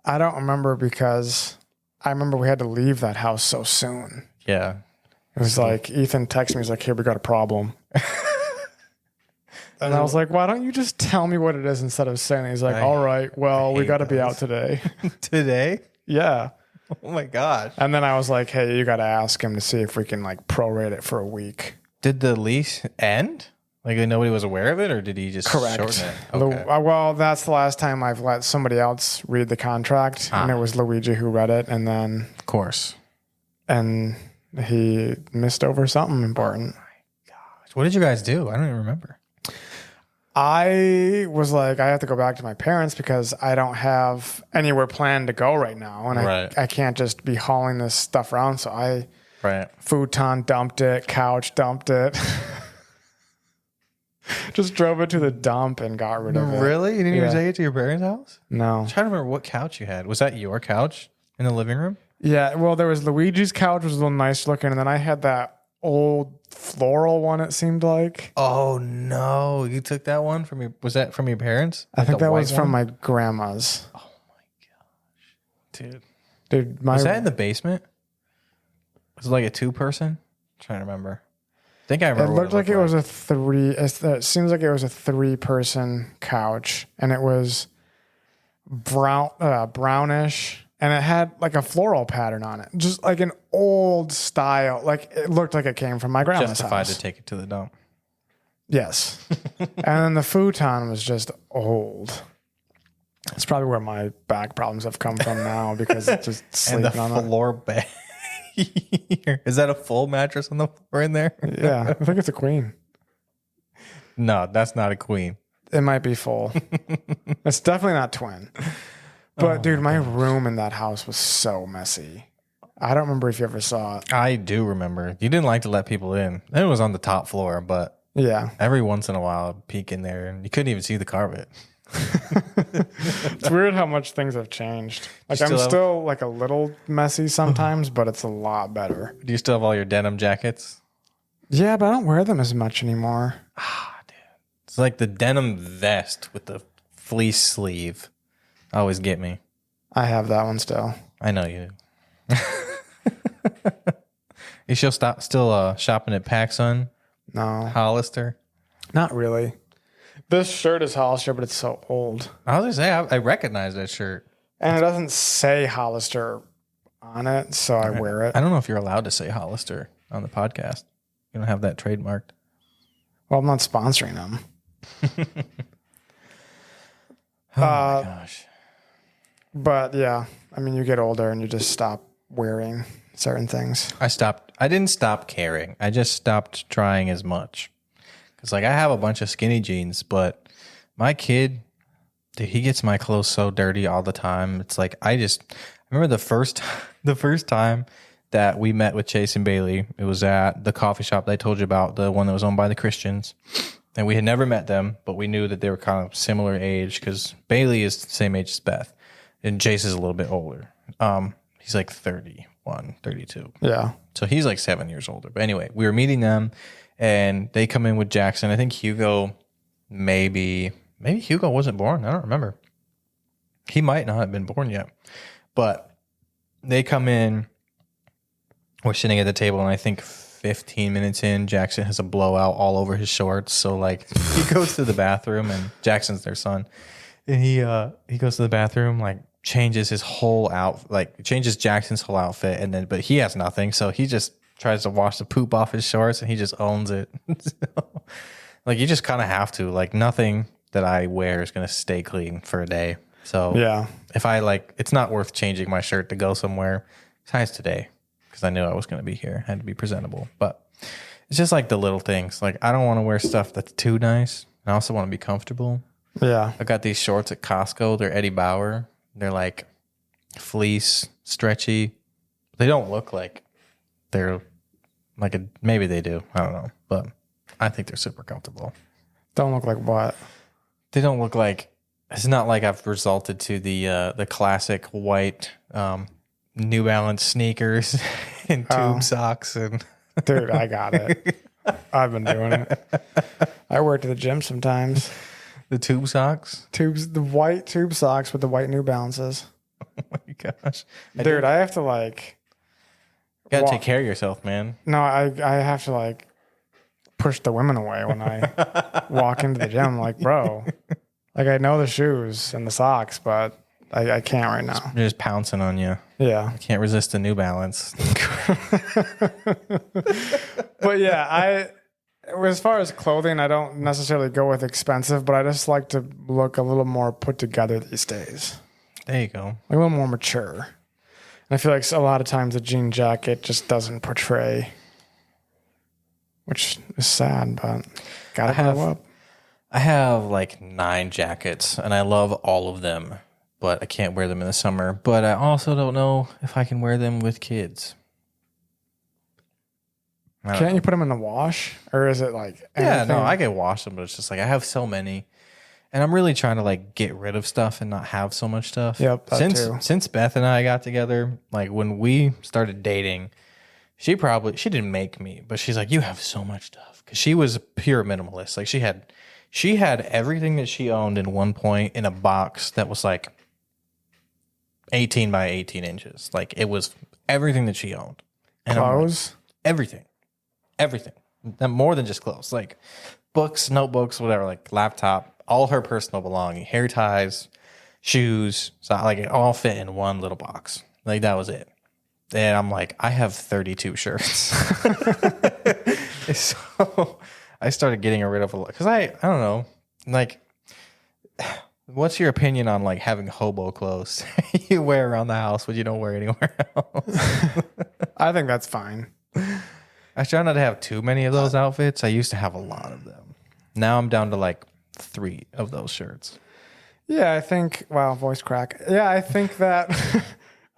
I don't remember, because I remember we had to leave that house so soon. Yeah. It was like, Ethan texted me, he's like, "Here, we got a problem." And I was like, "Why don't you just tell me what it is instead of saying it?" He's like, "All right, well, we got to be out today." Today? Yeah. Oh my gosh. And then I was like, "Hey, you got to ask him to see if we can like prorate it for a week." Did the lease end? Like nobody was aware of it, or did he just shorten it? Okay. Well, that's the last time I've let somebody else read the contract, and it was Luigi who read it, and then Of course. and he missed over something important. Oh my gosh. What did you guys do? I don't even remember. I was like, I have to go back to my parents because I don't have anywhere planned to go right now, and I can't just be hauling this stuff around. So I futon dumped it, couch dumped it. Just drove it to the dump and got rid of it. Really? You didn't even take it to your parents' house? No. I'm trying to remember what couch you had. Was that your couch in the living room? Yeah. Well, there was Luigi's couch, was a little nice looking, and then I had that old floral one. It seemed like. Oh no! You took that one from your? Was that from your parents? I think that was from my grandma's. Oh my gosh, dude! Was that in the basement? Was it like a 2-person? I'm trying to remember. I think I remember. It looked like it was a 3. It seems like it was a 3-person couch, and it was brownish, and it had like a floral pattern on it, just like an old style. Like it looked like it came from my grandma's Justified house. to take it to the dump. Yes, and then the futon was just old. It's probably where my back problems have come from now because it's just sleeping and the on floor bed. Is that a full mattress on the floor in there? Yeah, I think it's a queen. No, that's not a queen. It might be full. It's definitely not twin. But dude, my room in that house was so messy. I don't remember if you ever saw it. I do remember. You didn't like to let people in. It was on the top floor, but yeah, every once in a while I'd peek in there and you couldn't even see the carpet. It's weird how much things have changed. Like I'm still like a little messy sometimes, but it's a lot better. Do you still have all your denim jackets? Yeah, but I don't wear them as much anymore. Ah, dude. It's like the denim vest with the fleece sleeve. Always get me. I have that one still. I know you do. You still shopping at PacSun? No. Hollister? Not really. This shirt is Hollister, but it's so old. I was going to say, I recognize that shirt. And it doesn't say Hollister on it, so I wear it. I don't know if you're allowed to say Hollister on the podcast. You don't have that trademarked. Well, I'm not sponsoring them. Oh my gosh. But yeah, I mean, you get older and you just stop wearing certain things. I didn't stop caring. I just stopped trying as much. Because like I have a bunch of skinny jeans, but my kid, dude, he gets my clothes so dirty all the time. It's like I remember the first time that we met with Chase and Bailey. It was at the coffee shop that I told you about, the one that was owned by the Christians. And we had never met them, but we knew that they were kind of similar age because Bailey is the same age as Beth. And Chase is a little bit older. He's like 31, 32. Yeah. So he's like 7 years older. But anyway, we were meeting them and they come in with Jackson. I think Hugo, maybe Hugo wasn't born. I don't remember. He might not have been born yet. But they come in. We're sitting at the table and I think 15 minutes in, Jackson has a blowout all over his shorts. So like he goes to the bathroom and Jackson's their son. And he goes to the bathroom, like changes his whole changes Jackson's whole outfit, but he has nothing, so he just tries to wash the poop off his shorts, and he just owns it. So, like you just kind of have to. Like nothing that I wear is gonna stay clean for a day. So yeah, if I it's not worth changing my shirt to go somewhere. Besides today, because I knew I was gonna be here, I had to be presentable. But it's just like the little things. Like I don't want to wear stuff that's too nice. I also want to be comfortable. Yeah. I got these shorts at Costco. They're Eddie Bauer. They're like fleece, stretchy. They don't look like they're like maybe they do. I don't know. But I think they're super comfortable. Don't look like what? They don't look like, it's not like I've resorted to the classic white New Balance sneakers and tube socks. And dude, I got it. I've been doing it. I wear it to the gym sometimes. The tube socks? The white tube socks with the white New Balances. Oh my gosh. Dude, I have to gotta take care of yourself, man. No, I have to like push the women away when I walk into the gym. Like, bro, like I know the shoes and the socks, but I can't right now. They're just pouncing on you. Yeah. I can't resist the New Balance. But yeah, as far as clothing, I don't necessarily go with expensive, but I just like to look a little more put together these days. There you go. Like a little more mature. And I feel like a lot of times a jean jacket just doesn't portray, which is sad, but gotta grow up. I have like 9 jackets, and I love all of them, but I can't wear them in the summer. But I also don't know if I can wear them with kids. Can't you put them in the wash? Or is it like anything? Yeah, no, I can wash them, but it's just like I have so many. And I'm really trying to like get rid of stuff and not have so much stuff. Yep, since Beth and I got together, like when we started dating, she didn't make me, but she's like, you have so much stuff. Because she was a pure minimalist. Like she had everything that she owned in one point in a box that was like 18 by 18 inches. Like it was everything that she owned. And clothes? Everything. More than just clothes. Like books, notebooks, whatever, like laptop, all her personal belonging, hair ties, shoes. So like it all fit in one little box. Like that was it. And I'm like, I have 32 shirts. So I started getting rid of a lot. Because I don't know. Like, what's your opinion on like having hobo clothes you wear around the house but you don't wear anywhere else? I think that's fine. I try not to have too many of those outfits. I used to have a lot of them. Now I'm down to like 3 of those shirts. Yeah, I think, wow, voice crack. Yeah, I think that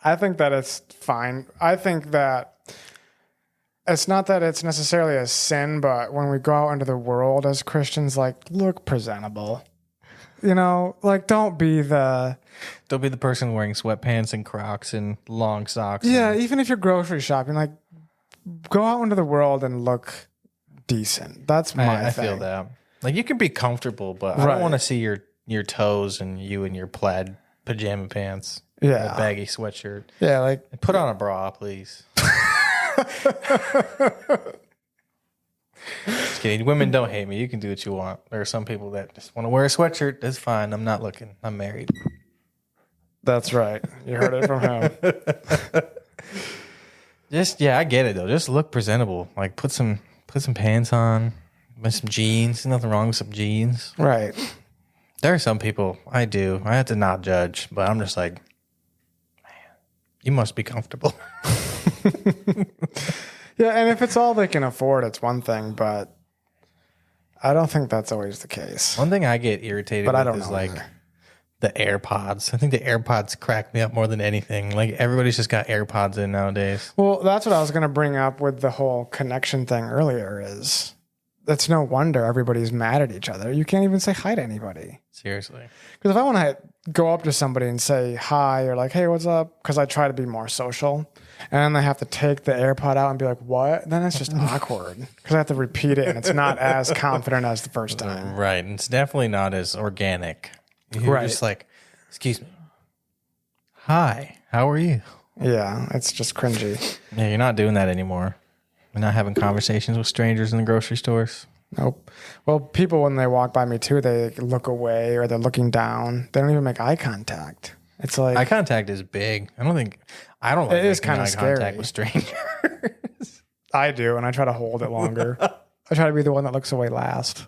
I think that it's fine. I think that it's not that it's necessarily a sin, but when we go out into the world as Christians, like, look presentable. You know, like, don't be the person wearing sweatpants and Crocs and long socks. Yeah, even if you're grocery shopping, like, go out into the world and look decent. That's my thing. I feel that. Like, you can be comfortable, but I don't want to see your toes and you in your plaid pajama pants. Yeah. A baggy sweatshirt. Yeah, like... Put on a bra, please. Just kidding. Women don't hate me. You can do what you want. There are some people that just want to wear a sweatshirt. That's fine. I'm not looking. I'm married. That's right. You heard it from him. I get it though. Just look presentable. Like put some pants on, with some jeans. There's nothing wrong with some jeans. Right. There are some people I have to not judge, but I'm just like, man, you must be comfortable. Yeah, and if it's all they can afford, it's one thing, but I don't think that's always the case. One thing I get irritated with is like the AirPods. I think the AirPods crack me up more than anything. Like everybody's just got AirPods in nowadays. Well, that's what I was going to bring up with the whole connection thing earlier is it's no wonder everybody's mad at each other. You can't even say hi to anybody. Seriously. Because if I want to go up to somebody and say hi or like, hey, what's up? Because I try to be more social. And then they have to take the AirPod out and be like, what? Then it's just awkward. Because I have to repeat it and it's not as confident as the first time. Right. And it's definitely not as organic. You're just like, excuse me. Hi, how are you? Yeah, it's just cringy. Yeah, you're not doing that anymore. You're not having conversations with strangers in the grocery stores. Nope. Well, people, when they walk by me too, they look away or they're looking down. They don't even make eye contact. It's like... Eye contact is big. I don't like it is kind of eye scary. contact with strangers. I do, and I try to hold it longer. I try to be the one that looks away last.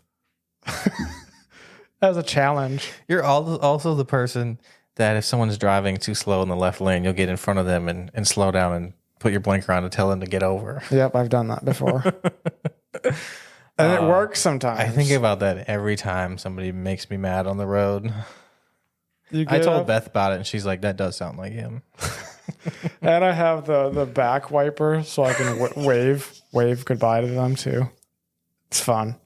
That was a challenge. You're also the person that if someone's driving too slow in the left lane, you'll get in front of them and slow down and put your blinker on to tell them to get over. Yep, I've done that before. And it works sometimes. I think about that every time somebody makes me mad on the road. I told Beth about it, and she's like, that does sound like him. And I have the back wiper so I can wave goodbye to them too. It's fun.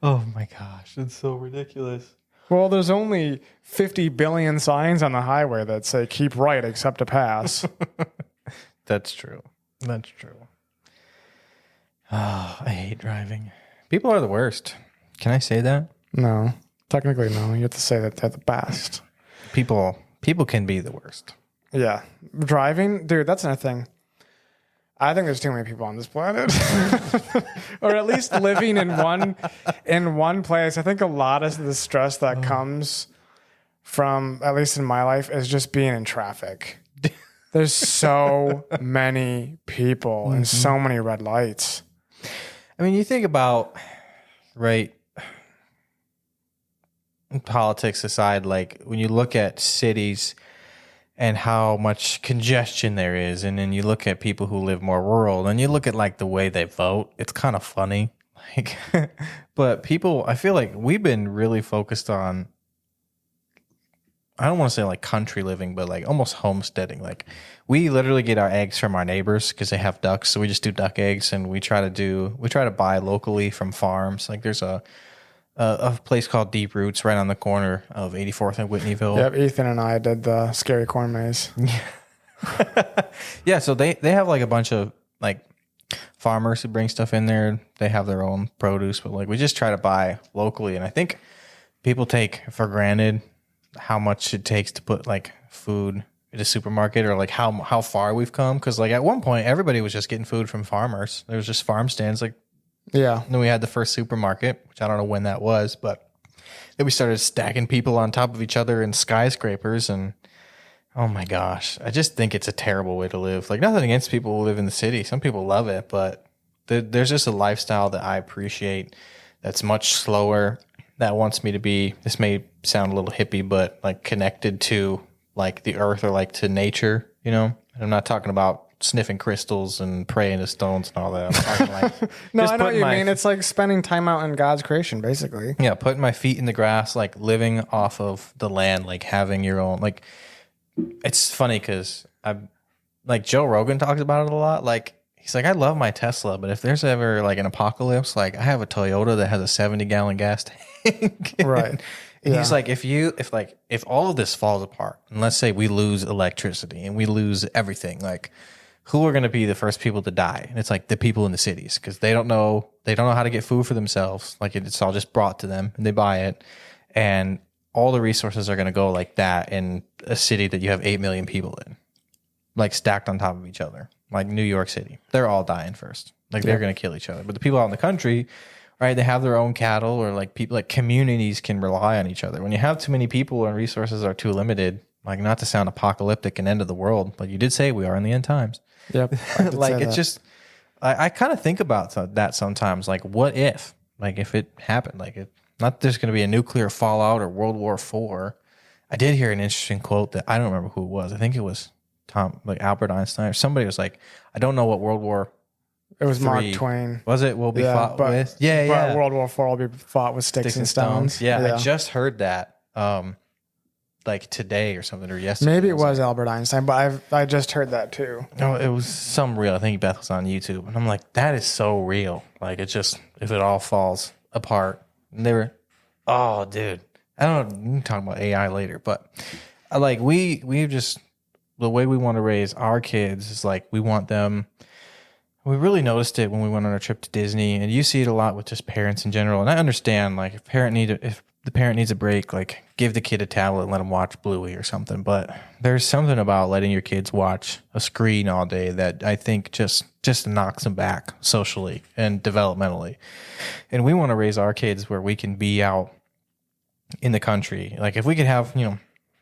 Oh my gosh, it's so ridiculous. Well, there's only 50 billion signs on the highway that say keep right except to pass. That's true. That's true. Oh, I hate driving. People are the worst. Can I say that? No. Technically, no. You have to say that they're the best. People can be the worst. Yeah. Driving, dude, that's another thing. I think there's too many people on this planet, or at least living in one place. I think a lot of the stress that comes from, at least in my life, is just being in traffic. There's so many people and so many red lights. I mean, you think about, right, politics aside, like when you look at cities and how much congestion there is, and then you look at people who live more rural, and you look at like the way they vote, it's kind of funny. Like, but people, I feel like we've been really focused on, I don't want to say like country living, but like almost homesteading. Like we literally get our eggs from our neighbors because they have ducks. So we just do duck eggs, and we try to buy locally from farms. Like there's a place called Deep Roots right on the corner of 84th and Whitneyville. Yep, Ethan and I did the scary corn maze. Yeah, so they have like a bunch of like farmers who bring stuff in there. They have their own produce, but like we just try to buy locally. And I think people take for granted how much it takes to put like food in a supermarket, or like how far we've come. Because like at one point everybody was just getting food from farmers. There was just farm stands like. Yeah. And then we had the first supermarket, which I don't know when that was, but then we started stacking people on top of each other in skyscrapers. And oh my gosh, I just think it's a terrible way to live. Like nothing against people who live in the city. Some people love it, but there's just a lifestyle that I appreciate that's much slower, that wants me to be, this may sound a little hippie, but like connected to like the earth or like to nature, you know? And I'm not talking about sniffing crystals and praying to stones and all that. I'm talking like no, I know what you mean. It's like spending time out in God's creation, basically. Yeah, putting my feet in the grass, like living off of the land, like having your own. Like it's funny because I'm like Joe Rogan talks about it a lot. Like he's like, I love my Tesla, but if there's ever like an apocalypse, like I have a Toyota that has a 70-gallon gas tank. Right. And he's like, if all of this falls apart, and let's say we lose electricity and we lose everything, like who are going to be the first people to die? And it's like the people in the cities, because they don't know how to get food for themselves. Like it's all just brought to them and they buy it. And all the resources are going to go like that in a city that you have 8 million people in, like stacked on top of each other, like New York City. They're all dying first. Like they're going to kill each other. But the people out in the country, right, they have their own cattle, or like people, like communities can rely on each other. When you have too many people and resources are too limited, like not to sound apocalyptic and end of the world, but you did say we are in the end times. Yep. Like it's just, I kind of think about that sometimes. Like what if, like if it happened, like it, not there's going to be a nuclear fallout or World War IV. I did hear an interesting quote that I don't remember who it was. I think it was Albert Einstein or somebody was like, I don't know what World War. It was Mark Twain. Was it? Will be fought with? Yeah, yeah. But World War IV will be fought with sticks and stones. Yeah, I just heard that. Like today or something, or yesterday. Maybe it was Albert Einstein, but I just heard that too. No, it was some real. I think Beth was on YouTube, and I'm like, that is so real. Like it just, if it all falls apart, and they were, oh, dude, I don't know. We can talk about AI later, but like we've just, the way we want to raise our kids is like we want them. We really noticed it when we went on our trip to Disney, and you see it a lot with just parents in general. And I understand, like, if the parent needs a break, like, give the kid a tablet and let them watch Bluey or something. But there's something about letting your kids watch a screen all day that I think just knocks them back socially and developmentally. And we want to raise our kids where we can be out in the country. Like, if we could have,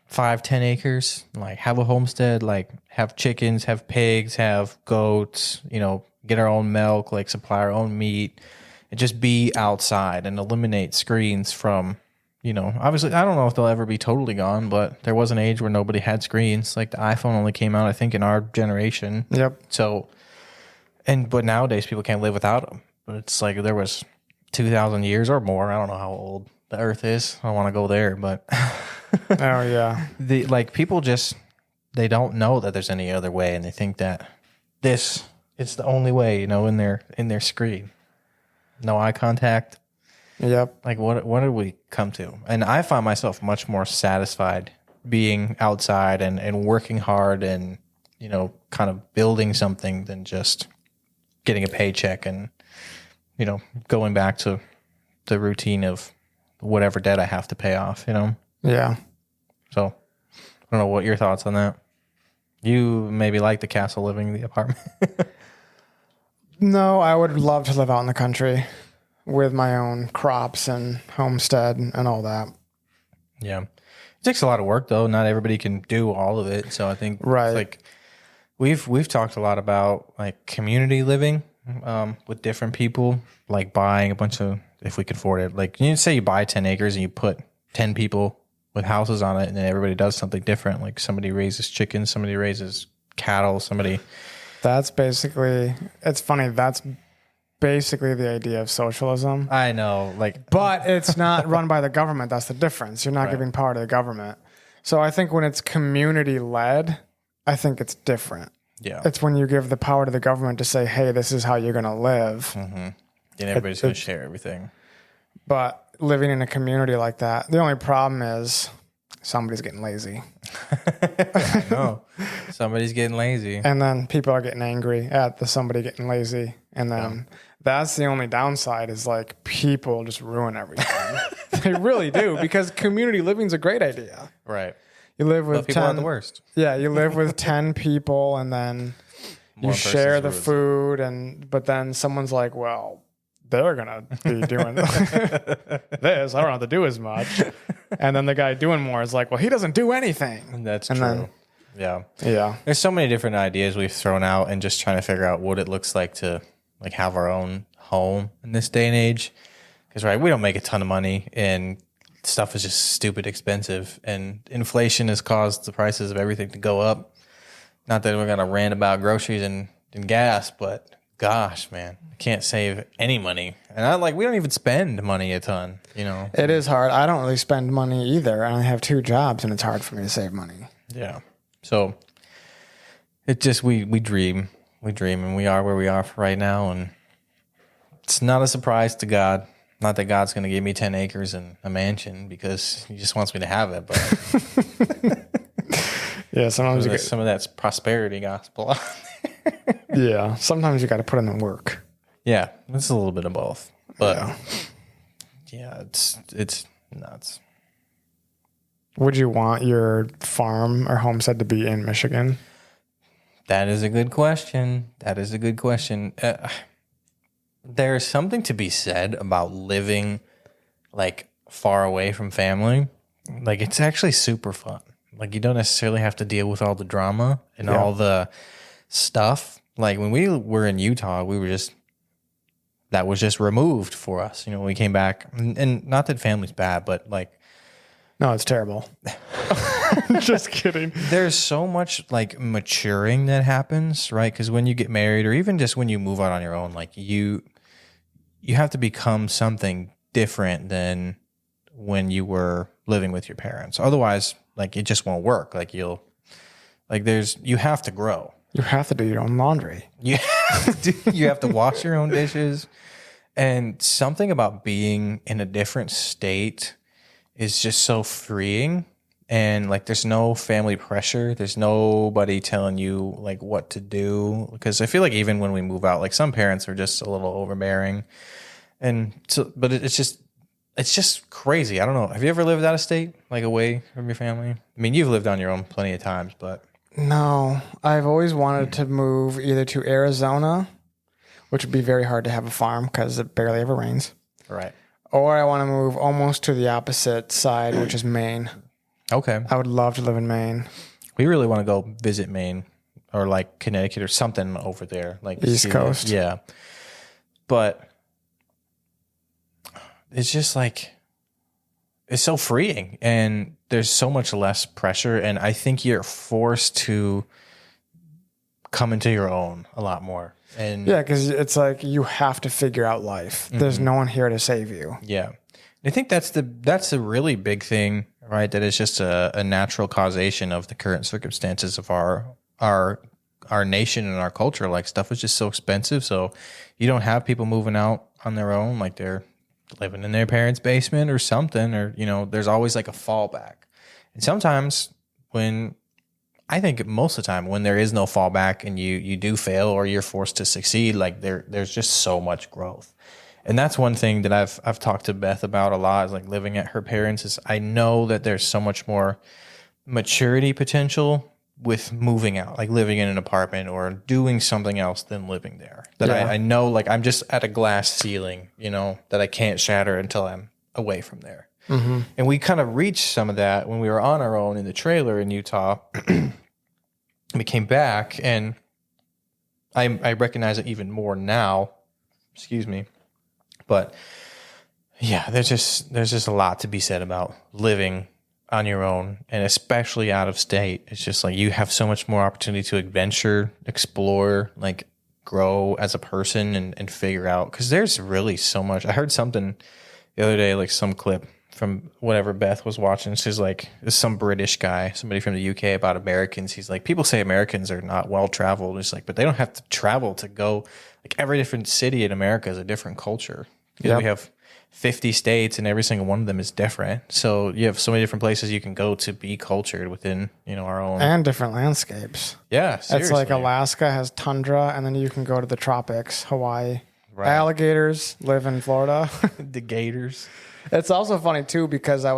5-10 acres, like, have a homestead, like, have chickens, have pigs, have goats, get our own milk, like supply our own meat, and just be outside and eliminate screens from, obviously I don't know if they'll ever be totally gone, but there was an age where nobody had screens. Like the iPhone only came out, I think, in our generation. Yep. So, but nowadays people can't live without them. But it's like there was 2,000 years or more. I don't know how old the earth is. I don't want to go there, but oh yeah. People just, they don't know that there's any other way, and they think that it's the only way, in their screen. No eye contact. Yep. Like what did we come to? And I find myself much more satisfied being outside and working hard and, kind of building something than just getting a paycheck and, going back to the routine of whatever debt I have to pay off, Yeah. So I don't know what your thoughts on that. You maybe like the castle living in the apartment. No, I would love to live out in the country with my own crops and homestead and all that. Yeah. It takes a lot of work though. Not everybody can do all of it. So I think it's like we've talked a lot about like community living with different people, like buying a bunch of, if we could afford it, like you say you buy 10 acres and you put 10 people with houses on it and then everybody does something different. Like somebody raises chickens, somebody raises cattle, somebody. That's basically, it's funny. That's basically the idea of socialism. I know, like, but it's not run by the government. That's the difference. You're not giving power to the government. So I think when it's community led, I think it's different. Yeah. It's when you give the power to the government to say, hey, this is how you're going to live. Mm-hmm. And everybody's going to share everything. But living in a community like that, the only problem is somebody's getting lazy. I know. Somebody's getting lazy. And then people are getting angry at the somebody getting lazy. And then that's the only downside is like people just ruin everything. They really do, because community living is a great idea. Right. You live with people 10, are the worst. Yeah, you live with 10 people and then you share the food, but then someone's like, well, they're going to be doing this. I don't have to do as much. And then the guy doing more is like, well, he doesn't do anything. That's true. Then, yeah. There's so many different ideas we've thrown out and just trying to figure out what it looks like to like have our own home in this day and age. Because, we don't make a ton of money and stuff is just stupid expensive. And inflation has caused the prices of everything to go up. Not that we're going to rant about groceries and gas, but gosh, man, I can't save any money. And we don't even spend money a ton, It is hard. I don't really spend money either. I have 2 jobs and it's hard for me to save money. Yeah. So it just, we dream and we are where we are for right now. And it's not a surprise to God. Not that God's going to give me 10 acres and a mansion because he just wants me to have it. But yeah, sometimes some of that's prosperity gospel. Yeah, sometimes you got to put in the work. Yeah, it's a little bit of both. But yeah, it's nuts. Would you want your farm or homestead to be in Michigan? That is a good question. There's something to be said about living like far away from family. Like it's actually super fun. Like you don't necessarily have to deal with all the drama and all the stuff. Like when we were in Utah, that was just removed for us. When we came back, and not that family's bad, but like, no, it's terrible. Just kidding. There's so much like maturing that happens, right? Because when you get married, or even just when you move out on your own, like you have to become something different than when you were living with your parents. Otherwise, like it just won't work. Like you have to grow. You have to do your own laundry. You have to wash your own dishes. And something about being in a different state is just so freeing. And like there's no family pressure. There's nobody telling you like what to do. Because I feel like even when we move out, like some parents are just a little overbearing. And so, but it's just crazy. I don't know. Have you ever lived out of state, like away from your family? I mean, you've lived on your own plenty of times, but. No, I've always wanted to move either to Arizona, which would be very hard to have a farm because it barely ever rains. Right. Or I want to move almost to the opposite side, which is Maine. Okay. I would love to live in Maine. We really want to go visit Maine or like Connecticut or something over there. Like East Coast. Yeah. But it's just like, it's so freeing and there's so much less pressure. And I think you're forced to come into your own a lot more. And yeah, because it's like you have to figure out life. There's no one here to save you. Yeah. I think that's a really big thing, right? That it's just a natural causation of the current circumstances of our nation and our culture. Like stuff is just so expensive. So you don't have people moving out on their own. Like they're living in their parents' basement or something, or, there's always like a fallback. And sometimes I think most of the time when there is no fallback and you do fail or you're forced to succeed, like there's just so much growth. And that's one thing that I've talked to Beth about a lot, is like living at her parents', is I know that there's so much more maturity potential with moving out, like living in an apartment or doing something else than living there. That I know, like I'm just at a glass ceiling, you know, that I can't shatter until I'm away from there. Mm-hmm. And we kind of reached some of that when we were on our own in the trailer in Utah. We came back, and I recognize it even more now. Excuse me. But yeah, there's just a lot to be said about living on your own, and especially out of state. It's just like you have so much more opportunity to adventure, explore, like grow as a person and figure out, because there's really so much. I heard something the other day, like some clip from whatever Beth was watching. She's like, there's some British guy, somebody from the UK, about Americans. He's like, people say Americans are not well traveled. It's like, but they don't have to travel to go. Like every different city in America is a different culture. Yep. We have 50 states, and every single one of them is different. So you have so many different places you can go to be cultured within, you know, our own, and different landscapes. Yeah, seriously. It's like Alaska has tundra, and then you can go to the tropics, Hawaii. Right. Alligators live in Florida. The gators. It's also funny too, because I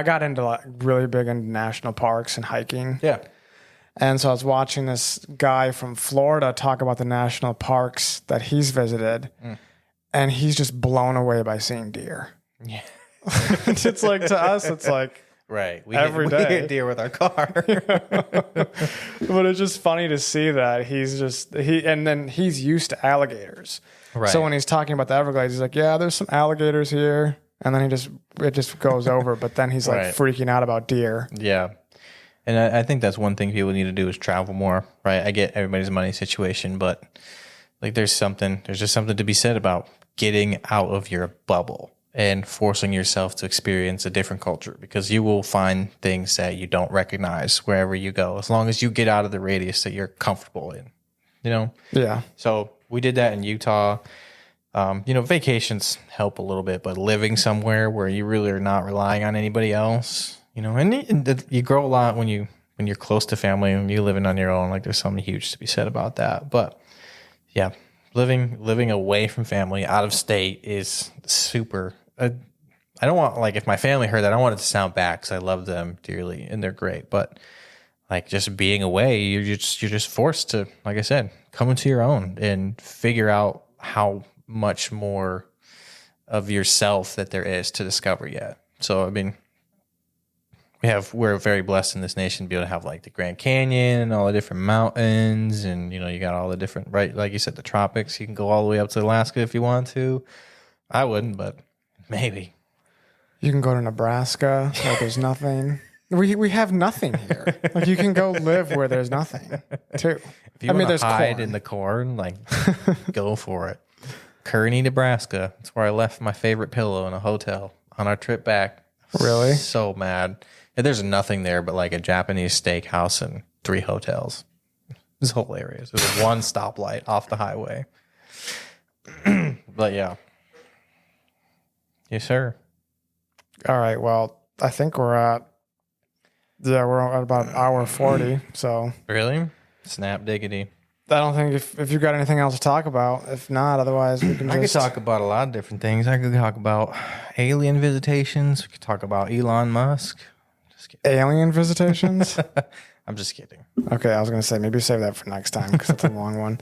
got into like really big into national parks and hiking. Yeah. And so I was watching this guy from Florida talk about the national parks that he's visited. And he's just blown away by seeing deer. Yeah. It's like, to us, it's like, right. We hit deer with our car. But it's just funny to see that and then he's used to alligators. Right. So when he's talking about the Everglades, he's like, yeah, there's some alligators here. And then it just goes over. But then he's like freaking out about deer. Yeah. And I think that's one thing people need to do is travel more, right? I get everybody's money situation, but like there's just something to be said about getting out of your bubble and forcing yourself to experience a different culture, because you will find things that you don't recognize wherever you go, as long as you get out of the radius that you're comfortable in, you know? Yeah. So we did that in Utah. You know, vacations help a little bit, but living somewhere where you really are not relying on anybody else, you know, and you grow a lot when you're close to family and you're living on your own. Like there's something huge to be said about that. But yeah, living away from family, out of state, is super. I don't want, like, if my family heard that, I don't want it to sound bad, because I love them dearly and they're great. But like just being away, you're just forced to, like I said, come into your own and figure out how much more of yourself that there is to discover yet. So I mean, we're very blessed in this nation to be able to have like the Grand Canyon and all the different mountains, and you know, you got all the different, right, like you said, the tropics. You can go all the way up to Alaska if you want to. I wouldn't, but maybe. You can go to Nebraska where there's nothing. We have nothing here. Like you can go live where there's nothing too. If you want to hide in the corn, like go for it. Kearney, Nebraska. That's where I left my favorite pillow in a hotel on our trip back. Really? So mad. And there's nothing there but like a Japanese steakhouse and 3 hotels. This whole area. There's one stoplight off the highway. But yeah. Yes, sir. All right. Well, I think we're at about hour 40. So really? Snap diggity. I don't think if you've got anything else to talk about. If not, otherwise we can I could talk about a lot of different things. I could talk about alien visitations. We could talk about Elon Musk. Just kidding. Alien visitations? I'm just kidding. Okay, I was going to say maybe save that for next time, because it's a long one.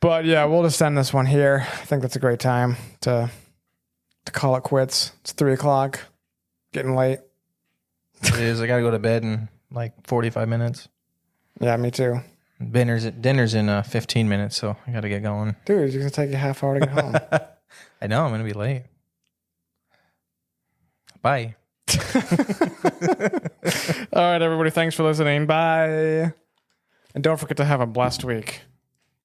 But yeah, we'll just end this one here. I think that's a great time to call it quits. It's 3:00. Getting late. It is. I got to go to bed in like 45 minutes. Yeah, me too. Dinner's in 15 minutes, so I got to get going. Dude, it's going to take you a half hour to get home. I know. I'm going to be late. Bye. All right, everybody. Thanks for listening. Bye. And don't forget to have a blessed week.